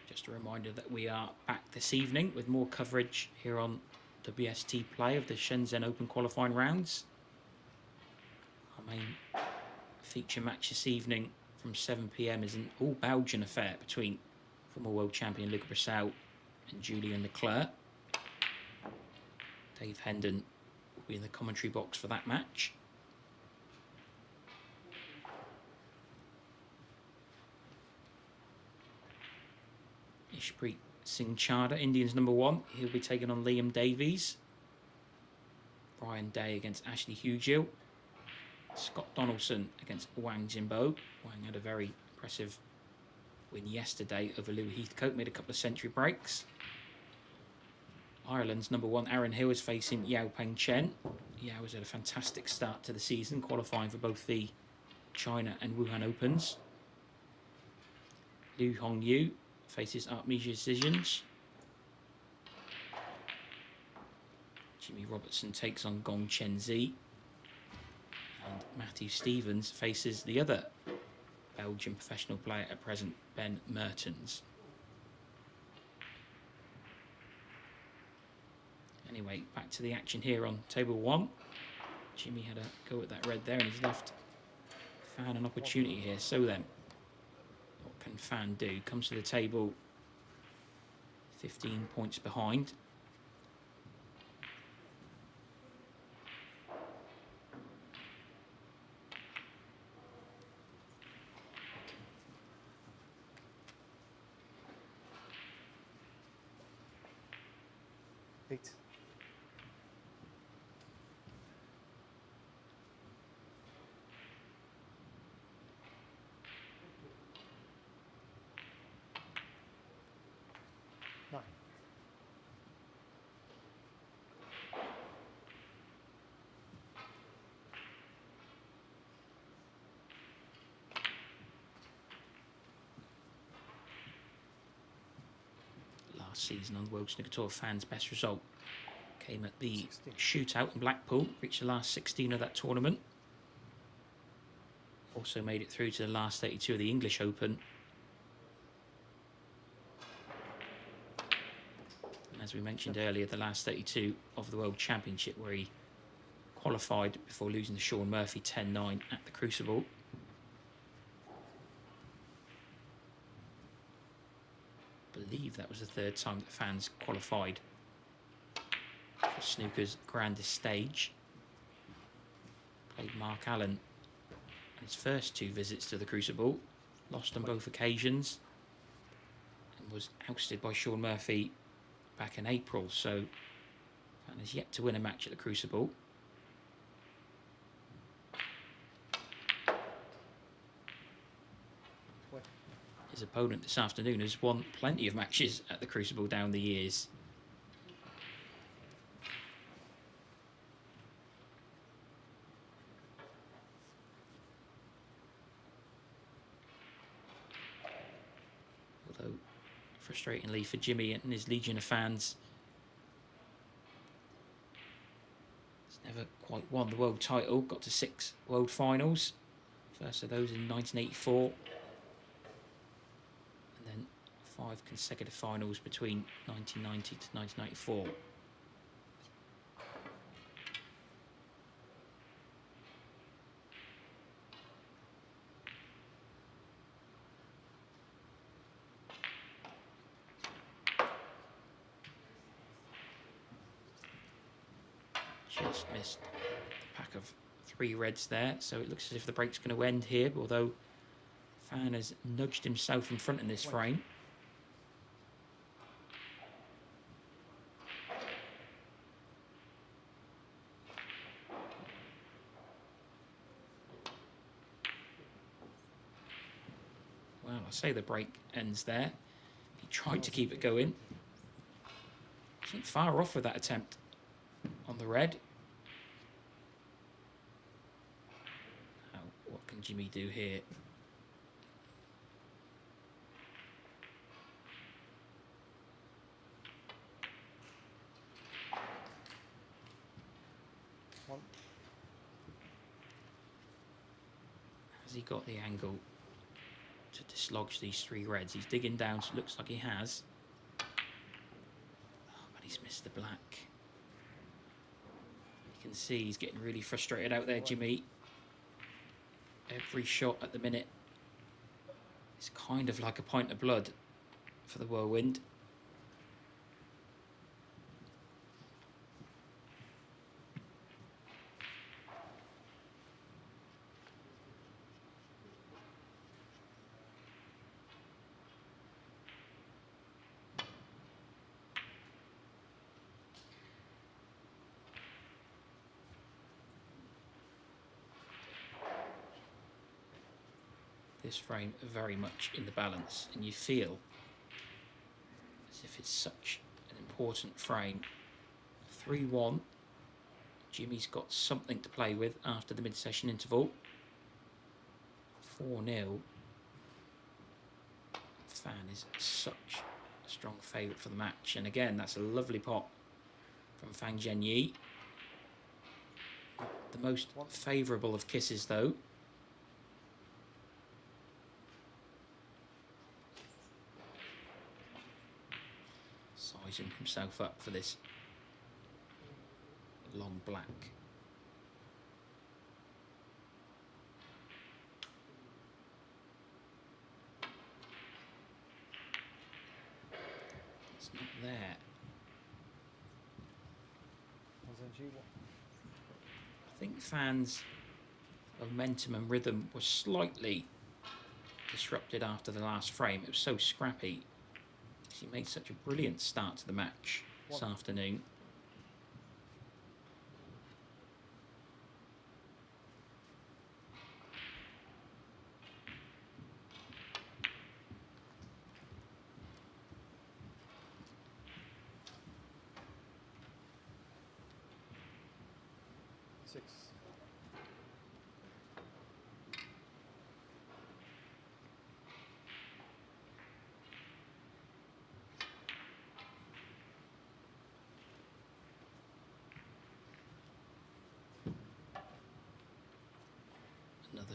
Just a reminder that we are back this evening with more coverage here on WST Play of the Shenzhen Open qualifying rounds. Our main feature match this evening from 7 p.m. is an all-Belgian affair between former world champion Luca Brissell and Julien Leclerc. Dave Hendon will be in the commentary box for that match. Ishpreet Singh Chadha, Indians #1. He'll be taking on Liam Davies. Brian Day against Ashley Hugill. Scott Donaldson against Wang Jimbo. Wang had a very impressive win yesterday over Louis Heathcote, made a couple of century breaks. Ireland's #1, Aaron Hill, is facing Yao Peng Chen. Yao has had a fantastic start to the season, qualifying for both the China and Wuhan Opens. Liu Hongyu faces Artemisia Decisions. Jimmy Robertson takes on Gong Chenzi. And Matthew Stevens faces the other Belgian professional player at present, Ben Mertens. Anyway, back to the action here on table 1. Jimmy had a go at that red there and he's left Fan an opportunity here. So then, what can Fan do? Comes to the table 15 points behind. Eight. Nine. Last season on the World Snooker Tour, Fan's best result Came at the 16. shootout in Blackpool, reached the last 16 of that tournament. Also made it through to the last 32 of the English Open. And as we mentioned earlier, the last 32 of the World Championship, where he qualified before losing to Sean Murphy 10-9 at the Crucible. I believe that was the third time that fans qualified for snooker's grandest stage. Played Mark Allen his first 2 visits to the Crucible, lost on both occasions, and was ousted by Sean Murphy back in April, so fan has yet to win a match at the Crucible. His opponent this afternoon has won plenty of matches at the Crucible down the years. Although, frustratingly for Jimmy and his legion of fans, he's never quite won the world title. Got to 6 world finals, first of those in 1984. 5 consecutive finals between 1990 to 1994. Just missed the pack of 3 reds there, so it looks as if the break's going to end here, although Fan has nudged himself in front in this frame. Well, I say the break ends there. He tried to keep it going. Wasn't far off with that attempt on the red. Now, what can Jimmy do here? Has he got the angle to dislodge these 3 reds? He's digging down, so it looks like he has. Oh, but he's missed the black. You can see he's getting really frustrated out there, Jimmy. Every shot at the minute is kind of like a pint of blood for the Whirlwind. This frame very much in the balance, and you feel as if it's such an important frame. 3-1. Jimmy's got something to play with after the mid-session interval. 4-0. Fan is such a strong favourite for the match, and again, that's a lovely pot from Fan Zhengyi. The most favourable of kisses, though. Sizing himself up for this long black. It's not there. I think Fan's momentum and rhythm was slightly disrupted after the last frame. It was so scrappy. He made such a brilliant start to the match this afternoon.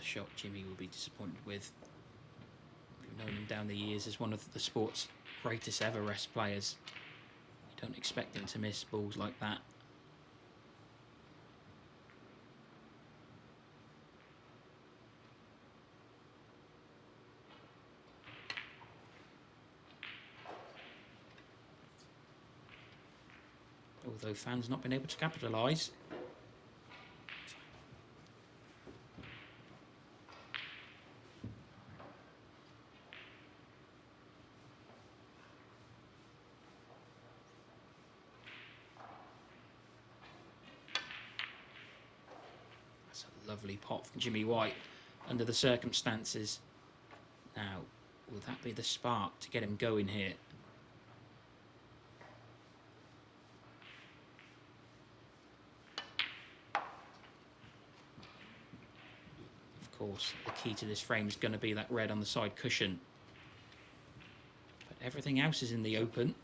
another shot Jimmy will be disappointed with. We've known him down the years as one of the sport's greatest ever rest players. You don't expect him to miss balls like that. Although fans not been able to capitalise. That's a lovely pot from Jimmy White under the circumstances. Now, will that be the spark to get him going here? Of course, the key to this frame is going to be that red on the side cushion. But everything else is in the open.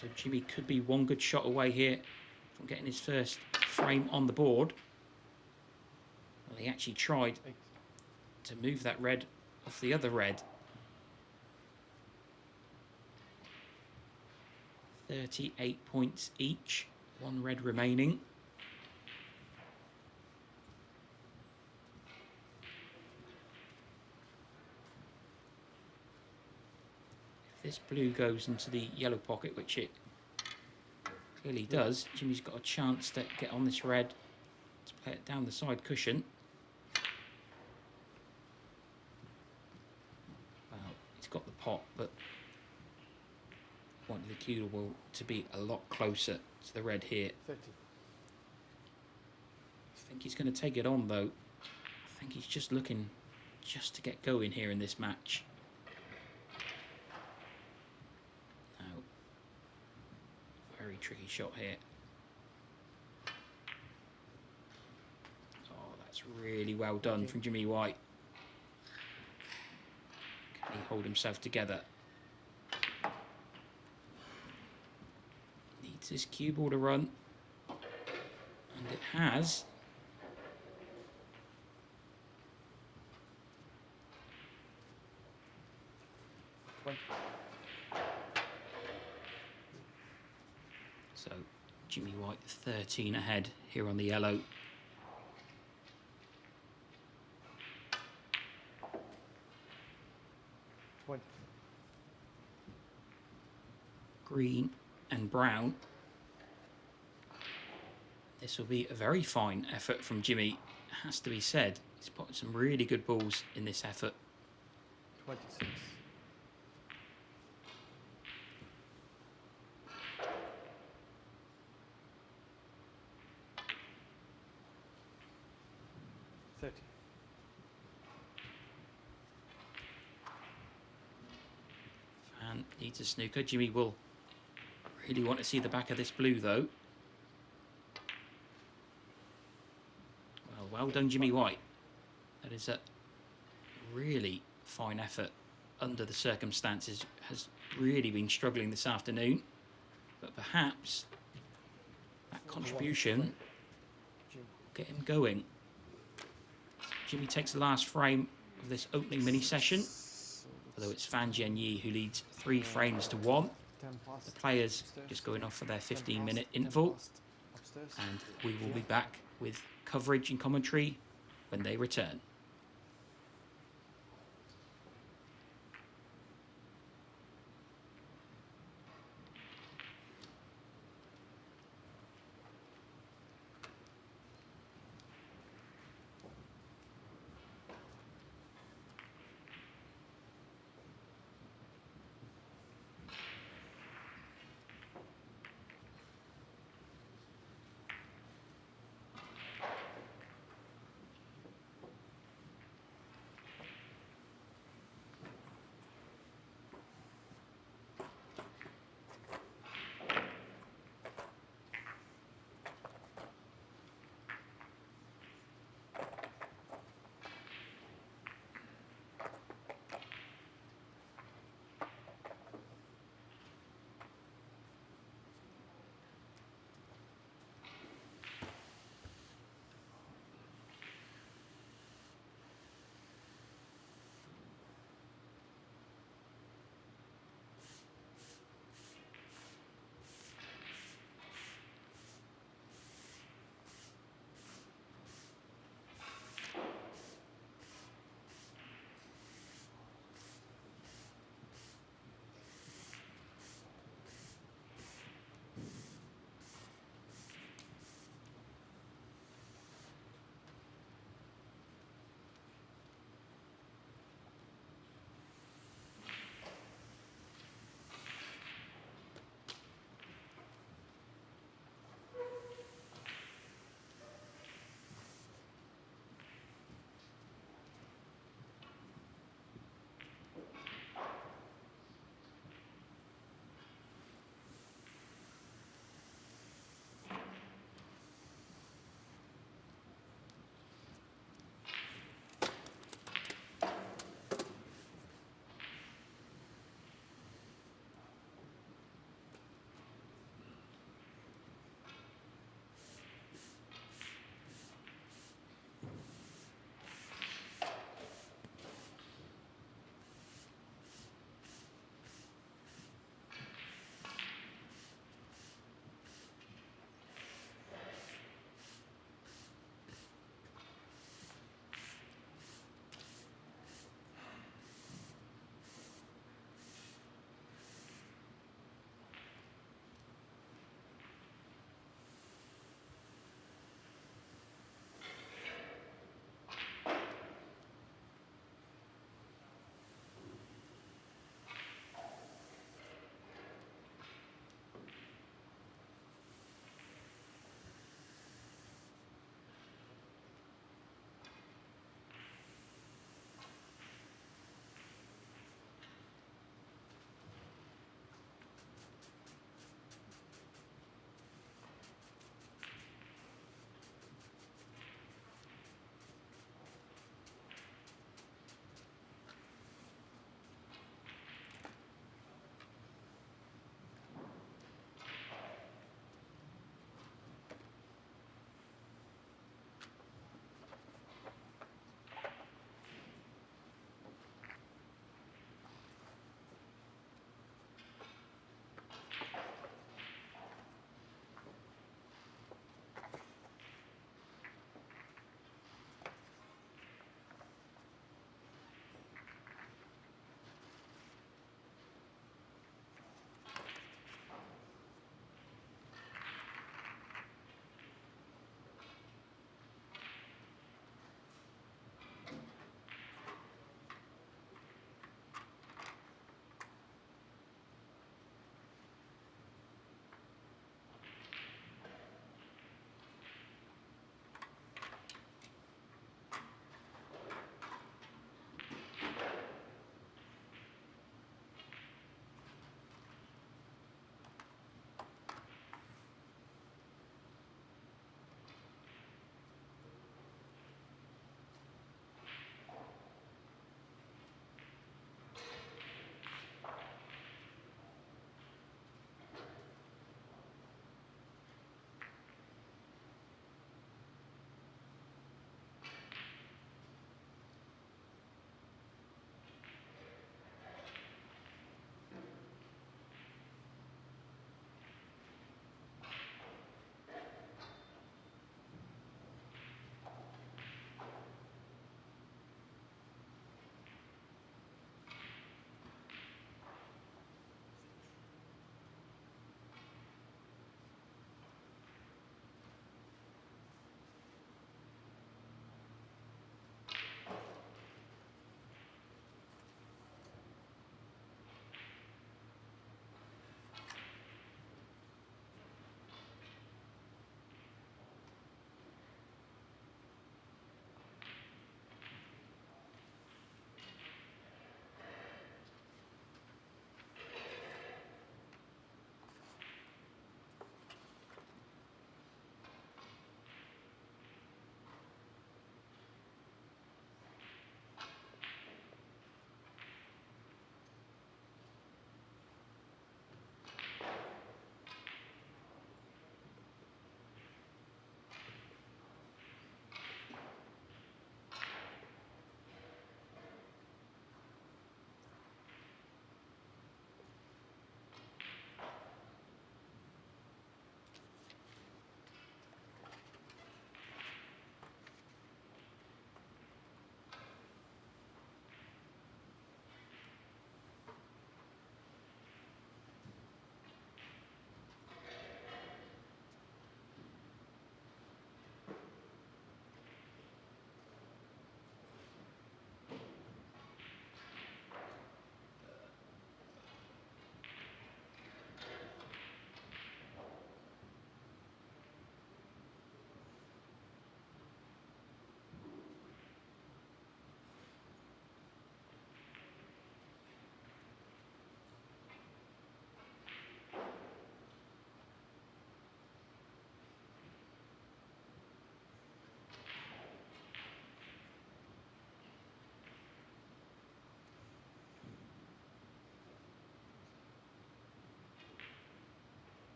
So Jimmy could be one good shot away here from getting his first frame on the board. Well, he actually tried to move that red off the other red. 38 points each, one red remaining. This blue goes into the yellow pocket, which it clearly does. Jimmy's got a chance to get on this red to play it down the side cushion. Well, he's got the pot, but wanted the cue ball to be a lot closer to the red here. 30. I think he's going to take it on, though. I think he's just looking just to get going here in this match. Very tricky shot here. Oh, that's really well done from Jimmy White. Can he hold himself together? Needs his cue ball to run. And it has. So Jimmy White 13 ahead here on the yellow. Green and brown. This will be a very fine effort from Jimmy, has to be said. He's put some really good balls in this effort. 26. Fan needs a snooker. Jimmy will really want to see the back of this blue, though. Well done, Jimmy White. That is a really fine effort under the circumstances. Has really been struggling this afternoon. But perhaps that contribution will get him going. Jimmy takes the last frame of this opening mini session. Although it's Fan Zhengyi who leads 3 frames to 1. The players just going off for their 15-minute interval. And we will be back with coverage and commentary when they return.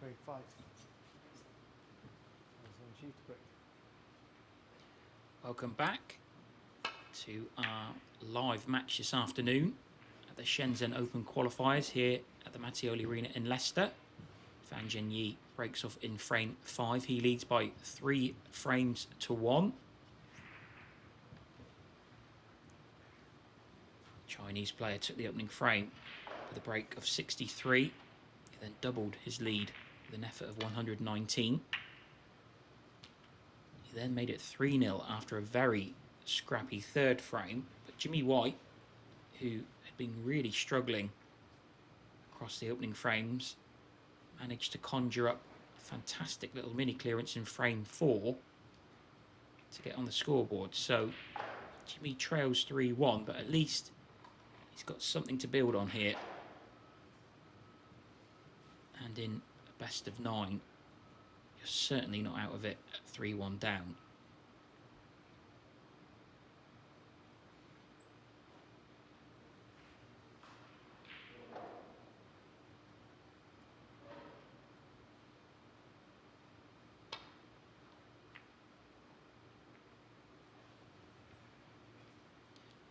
Grade 5. That's an achieved grade. Welcome back to our live match this afternoon at the Shenzhen Open qualifiers here at the Mattioli Arena in Leicester. Fan Zhengyi breaks off in frame 5. He leads by 3 frames to 1. Chinese player took the opening frame with a break of 63. He then doubled his lead with an effort of 119. He then made it 3-0 after a very scrappy third frame. But Jimmy White, who had been really struggling across the opening frames, managed to conjure up a fantastic little mini clearance in frame 4 to get on the scoreboard. So Jimmy trails 3-1, but at least he's got something to build on here. And in a best of 9, you're certainly not out of it at 3-1 down.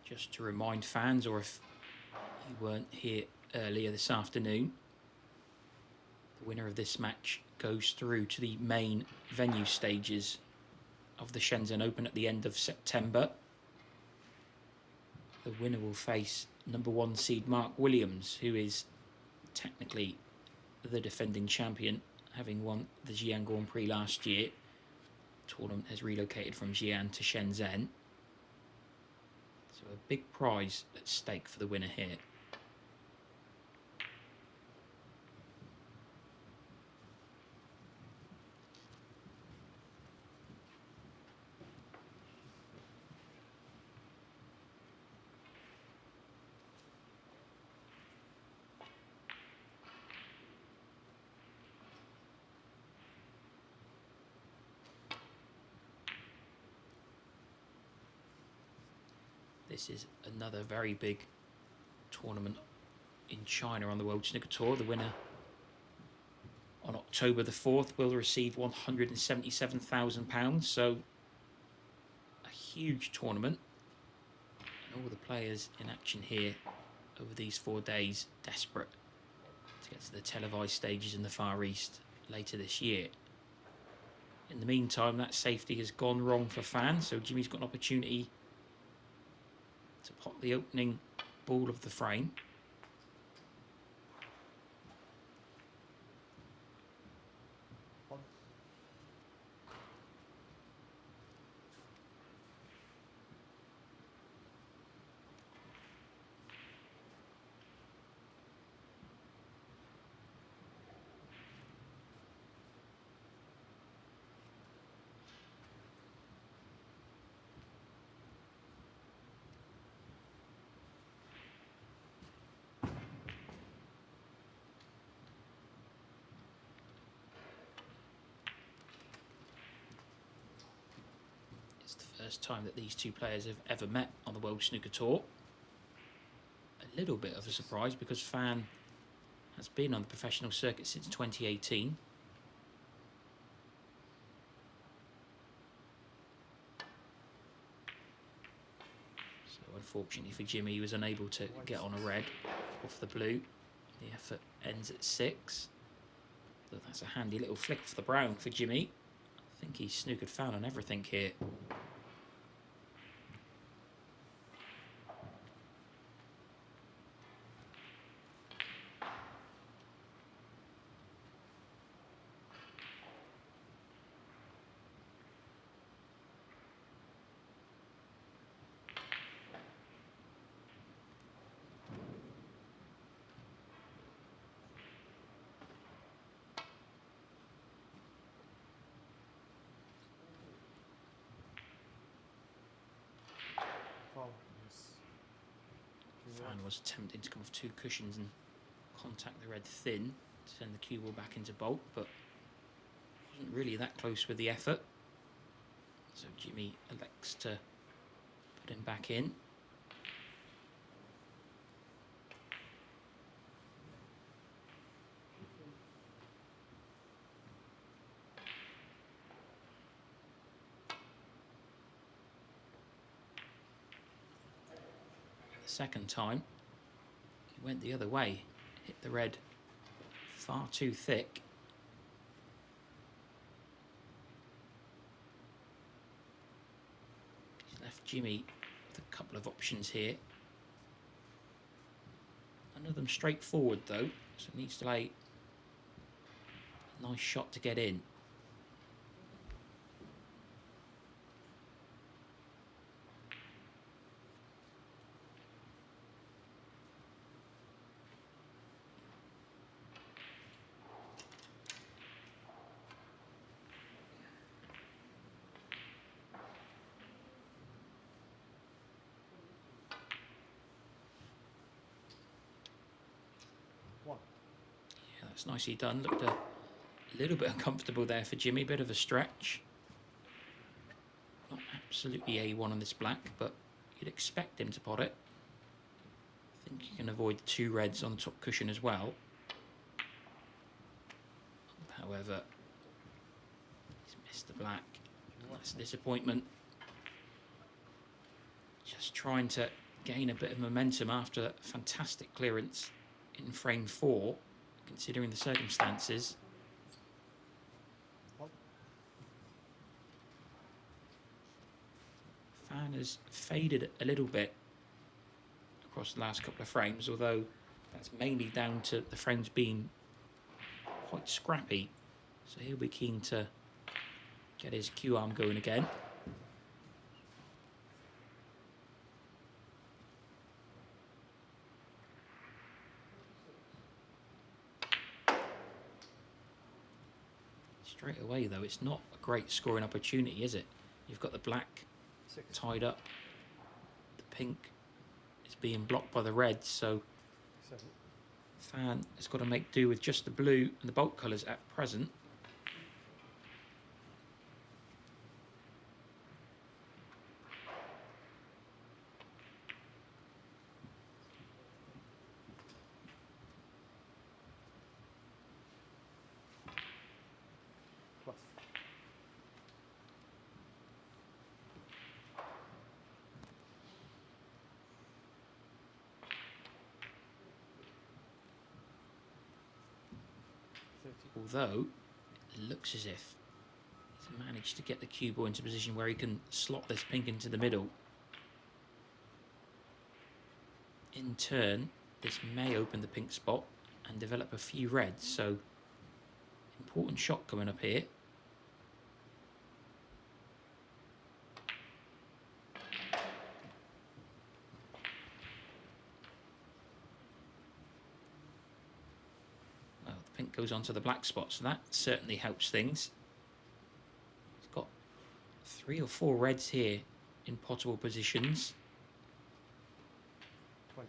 Just to remind fans, or if you weren't here earlier this afternoon, the winner of this match goes through to the main venue stages of the Shenzhen Open at the end of September. The winner will face number 1 seed Mark Williams, who is technically the defending champion, having won the Xi'an Grand Prix last year. The tournament has relocated from Xi'an to Shenzhen. So a big prize at stake for the winner here. This is another very big tournament in China on the World Snooker Tour. The winner on October the 4th will receive £177,000. So a huge tournament. And all the players in action here over these 4 days, desperate to get to the televised stages in the Far East later this year. In the meantime, that safety has gone wrong for fans, so Jimmy's got an opportunity to pop the opening ball of the frame. First time that these two players have ever met on the World Snooker Tour. A little bit of a surprise because Fan has been on the professional circuit since 2018. So unfortunately for Jimmy, he was unable to get on a red off the blue. The effort ends at 6. So that's a handy little flick for the brown for Jimmy. I think he's snookered Fan on everything here. Fan was attempting to come off 2 cushions and contact the red thin to send the cue ball back into bulk, but wasn't really that close with the effort. So Jimmy elects to put him back in. second time, he went the other way, hit the red far too thick. He's left Jimmy with a couple of options here. None of them straightforward though, so he needs to play a nice shot to get in. Yeah, that's nicely done. Looked a little bit uncomfortable there for Jimmy, bit of a stretch. Not absolutely A1 on this black, but you'd expect him to pot it. I think you can avoid the 2 reds on the top cushion as well. However, he's missed the black. That's a disappointment. Just trying to gain a bit of momentum after a fantastic clearance in frame 4, considering the circumstances. Fan has faded a little bit across the last couple of frames, although that's mainly down to the frames being quite scrappy. So he'll be keen to get his cue arm going again. Straight away though, it's not a great scoring opportunity, is it? You've got the black tied up, the pink is being blocked by the red, so Fan has got to make do with just the blue and the bulk colours at present. Although it looks as if he's managed to get the cue ball into a position where he can slot this pink into the middle. In turn, this may open the pink spot and develop a few reds, so important shot coming up here. Well, the pink goes onto the black spot, so that certainly helps things. He's got 3 or 4 reds here in potable positions. 20.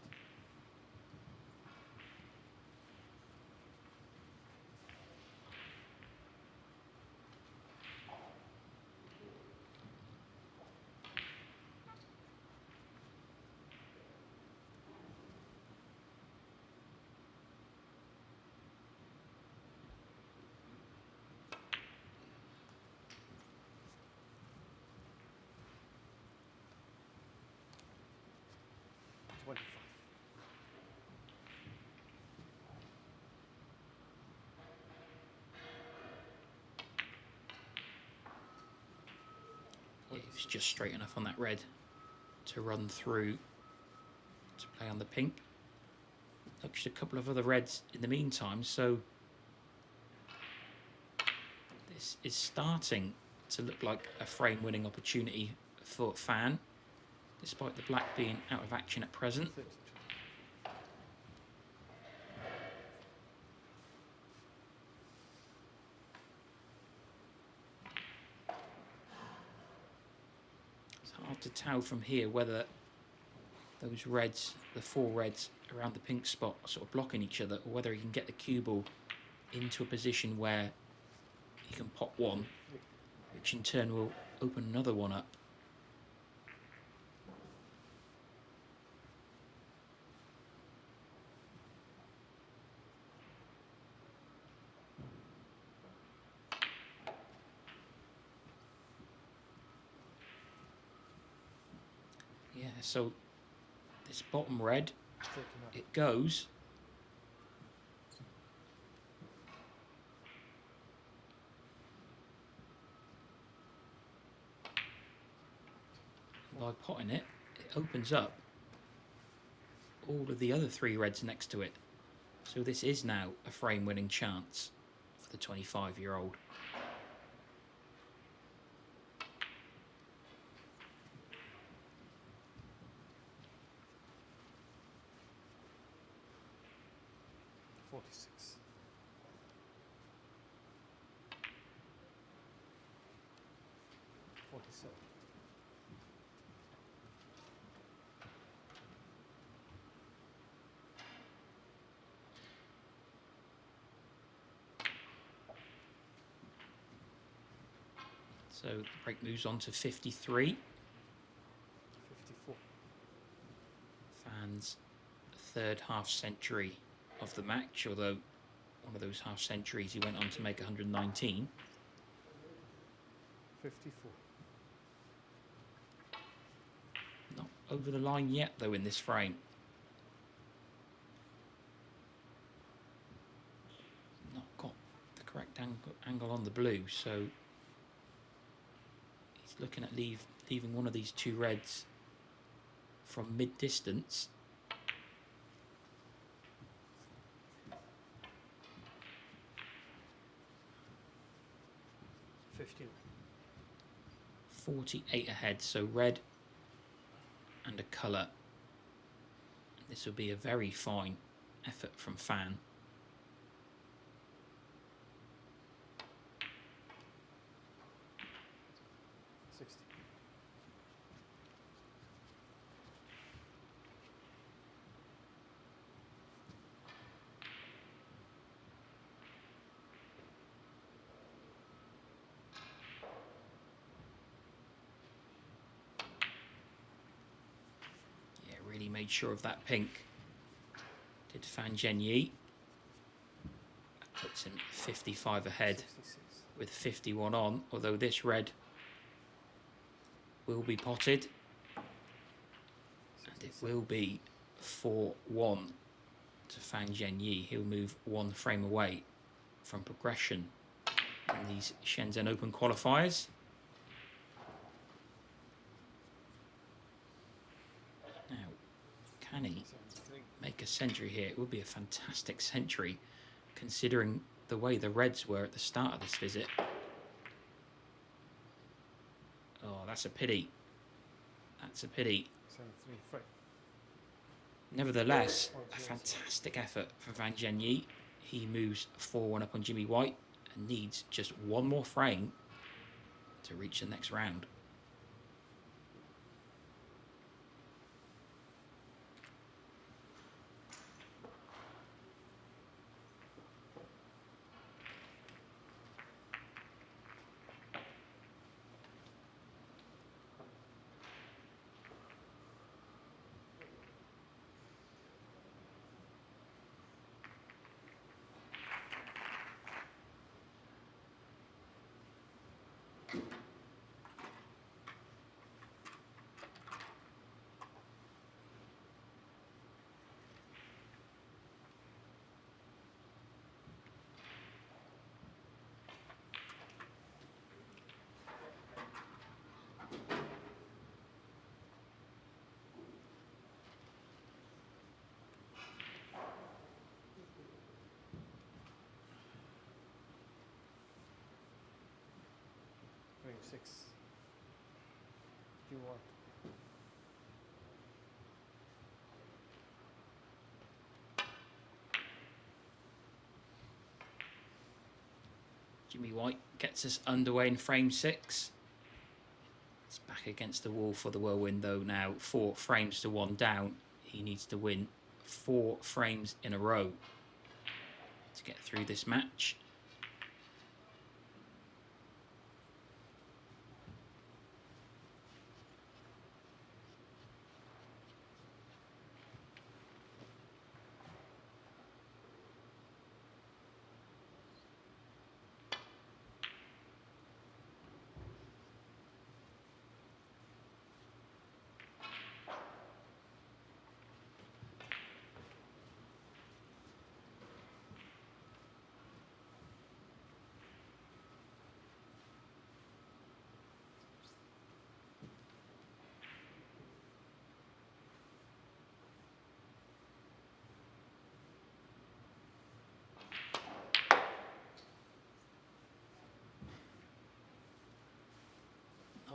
Yeah, he was just straight enough on that red to run through to play on the pink. Just a couple of other reds in the meantime, so this is starting to look like a frame winning opportunity for Fan, despite the black being out of action at present. It's hard to tell from here whether those reds, the 4 reds around the pink spot, are sort of blocking each other, or whether he can get the cue ball into a position where he can pop one, which in turn will open another one up. Yeah, so This bottom red, 39. it goes. By potting it, it opens up all of the other 3 reds next to it. So this is now a frame winning chance for the 25-year-old. $46. $47. So the break moves on to 53. 54. Fans' third half century of the match, although one of those half centuries he went on to make 119. 54. Not over the line yet, though, in this frame. Not got the correct angle on the blue, so he's looking at leaving one of these 2 reds from mid-distance. $15. 48 ahead, so red and a colour. This will be a very fine effort from Fan. $60. Yeah, really made sure of that pink. Did Fan Zhengyi. That puts him 55 ahead 66. with 51 on, although this red will be potted. And it will be 4-1 to Fan Zhengyi. He'll move 1 frame away from progression in these Shenzhen Open qualifiers. Now, can he 73. make a century here? It would be a fantastic century, considering the way the reds were at the start of this visit. Oh, that's a pity. That's a pity. 73 frame. Nevertheless, a fantastic effort for Fan Zhengyi. He moves 4-1 up on Jimmy White and needs just 1 more frame to reach the next round. $26. Do you want? Jimmy White gets us underway in frame 6. It's back against the wall for the whirlwind, though. Now 4 frames to 1 down. He needs to win 4 frames in a row to get through this match.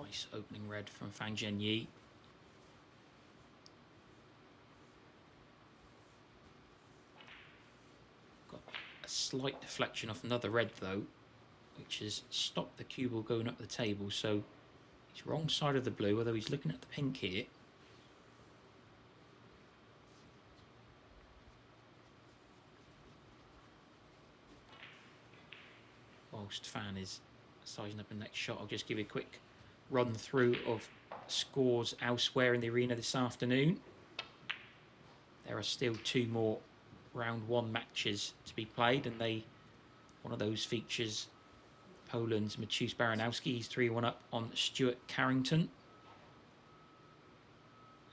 Nice opening red from Zhengyi. Got a slight deflection off another red though, which has stopped the cue ball going up the table. So he's wrong side of the blue, although he's looking at the pink here. Whilst Fan is sizing up the next shot, I'll just give you a quick run through of scores elsewhere in the arena this afternoon. There are still 2 more round 1 matches to be played, and one of those features Poland's Maciej Baranowski. He's 3-1 up on Stuart Carrington,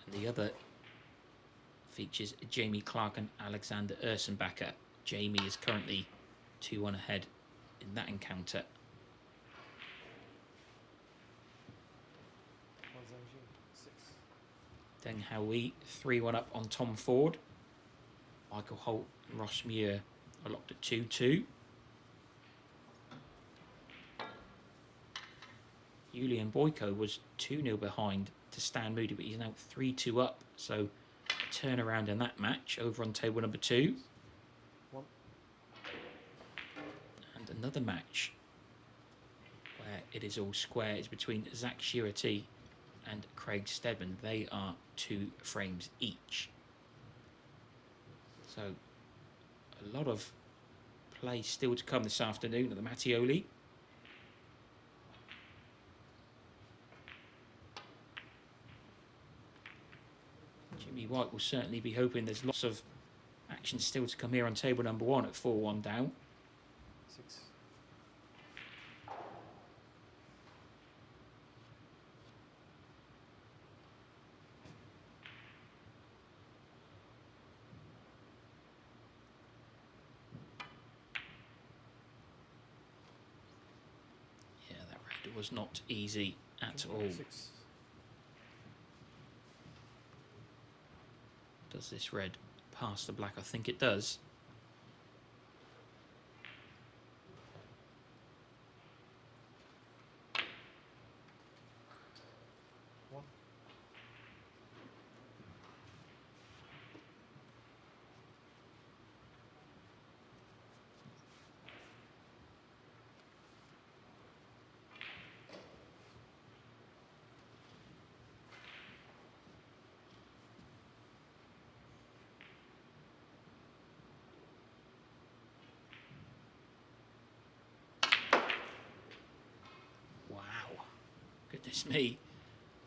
and the other features Jamie Clark and Alexander Ursenbacher. Jamie is currently 2-1 ahead in that encounter. Deng Haoui 3-1 up on Tom Ford. Michael Holt and Ross Muir are locked at 2-2. Julian Boyko was 2-0 behind to Stan Moody, but he's now 3-2 up. So a turnaround in that match over on table number 2. And another match where it is all square is between Zach Shearity and Craig Steadman. They are 2 frames each. So a lot of play still to come this afternoon at the Mattioli. Jimmy White will certainly be hoping there's lots of action still to come here on table number 1 at 4-1 down. 6. Yeah, that red was not easy at all. 6. Does this red pass the black? I think it does. Goodness me,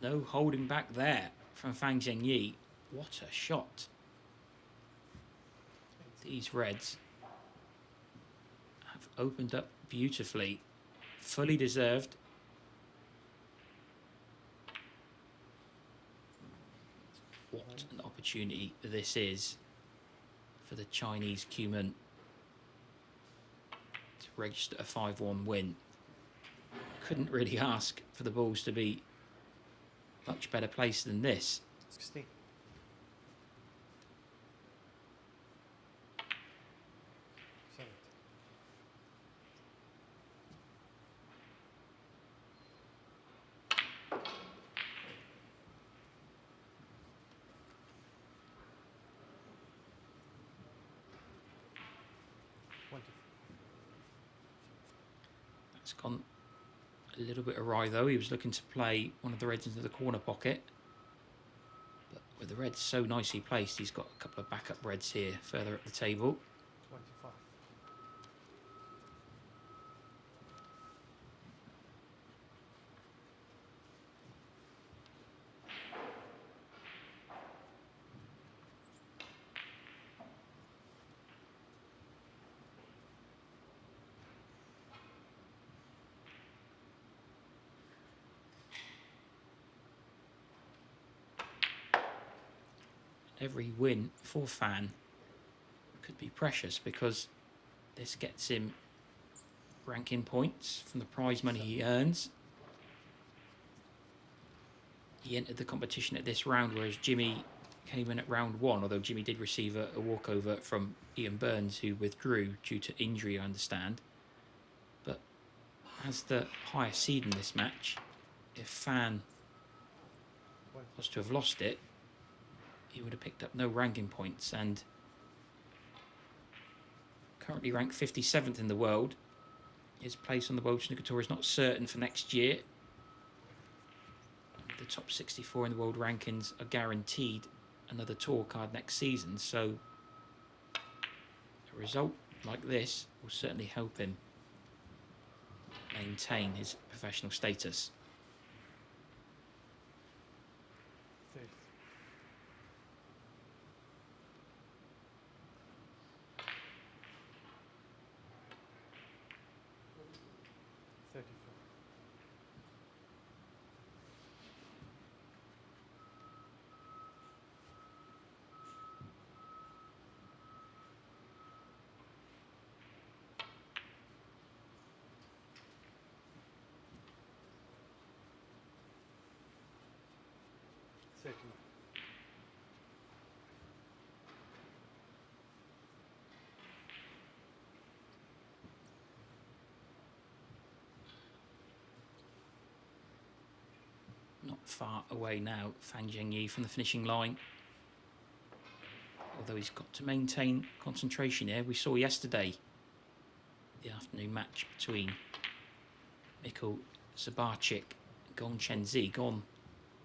no holding back there from Fang Zhengyi. What a shot. These reds have opened up beautifully. Fully deserved. What an opportunity this is for the Chinese Cuman to register a 5-1 win. Couldn't really ask for the balls to be much better placed than this. 16. That's gone a little bit awry though. He was looking to play one of the reds into the corner pocket, but with the reds so nicely placed, he's got a couple of backup reds here further up the table. 25. Every win for Fan could be precious because this gets him ranking points from the prize money he earns. He entered the competition at this round, whereas Jimmy came in at round 1, although Jimmy did receive a walkover from Ian Burns, who withdrew due to injury, I understand. But as the higher seed in this match, if Fan was to have lost it, he would have picked up no ranking points, and currently ranked 57th in the world. His place on the World Snooker Tour is not certain for next year. The top 64 in the world rankings are guaranteed another tour card next season, so a result like this will certainly help him maintain his professional status. 30. 34. 39. Not far away now, Zhengyi from the finishing line. Although he's got to maintain concentration here. We saw yesterday the afternoon match between Mikhail Sabarchik and Gong Shenzhen. Gong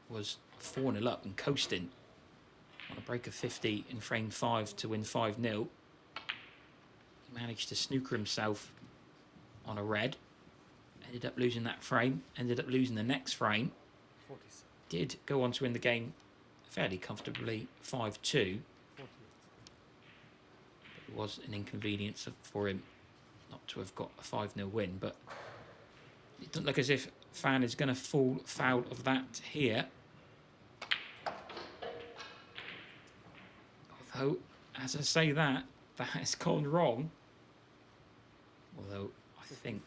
was 4-0 up and coasting on a break of 50 in frame 5 to win 5-0. He managed to snooker himself on a red. Ended up losing that frame. Ended up losing the next frame. 47. Did go on to win the game fairly comfortably 5-2. 48. It was an inconvenience for him not to have got a 5-0 win, but it doesn't look as if Fan is going to fall foul of that here. Although, as I say that has gone wrong. Although, I think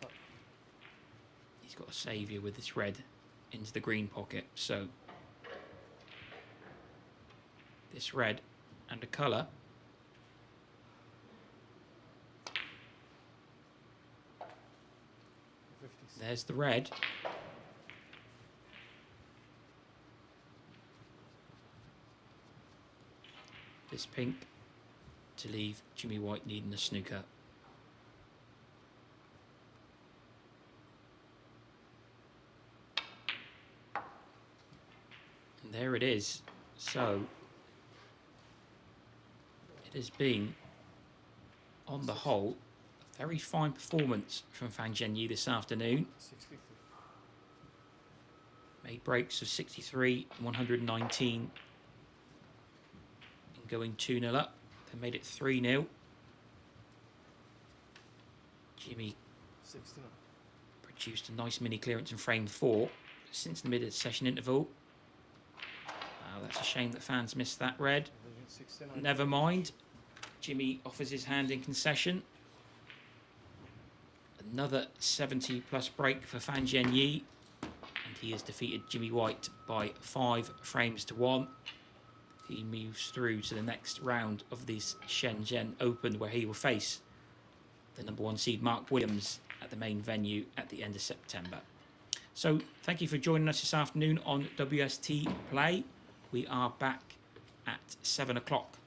he's got a saviour with this red into the green pocket. So, this red and a colour. There's the red. This pink to leave Jimmy White needing a snooker. And there it is. So it has been, on the whole, a very fine performance from Zhengyi this afternoon. 63. Made breaks of 63 and 119. And going 2-0 up. They made it 3-0. Jimmy 69. produced a nice mini clearance in frame 4 since the mid-session interval. That's a shame that Fans missed that red. 69. Never mind. Jimmy offers his hand in concession. Another 70-plus break for Zhengyi, and he has defeated Jimmy White by 5 frames to 1. He moves through to the next round of this Shenzhen Open, where he will face the #1 seed Mark Williams at the main venue at the end of September. So thank you for joining us this afternoon on WST Play. We are back at 7 o'clock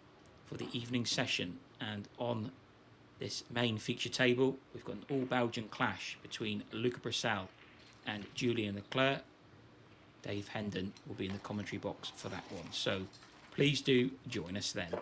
for the evening session, and on this main feature table we've got an all-Belgian clash between Luca Brissell and Julien Leclerc. Dave Hendon will be in the commentary box for that one, so please do join us then.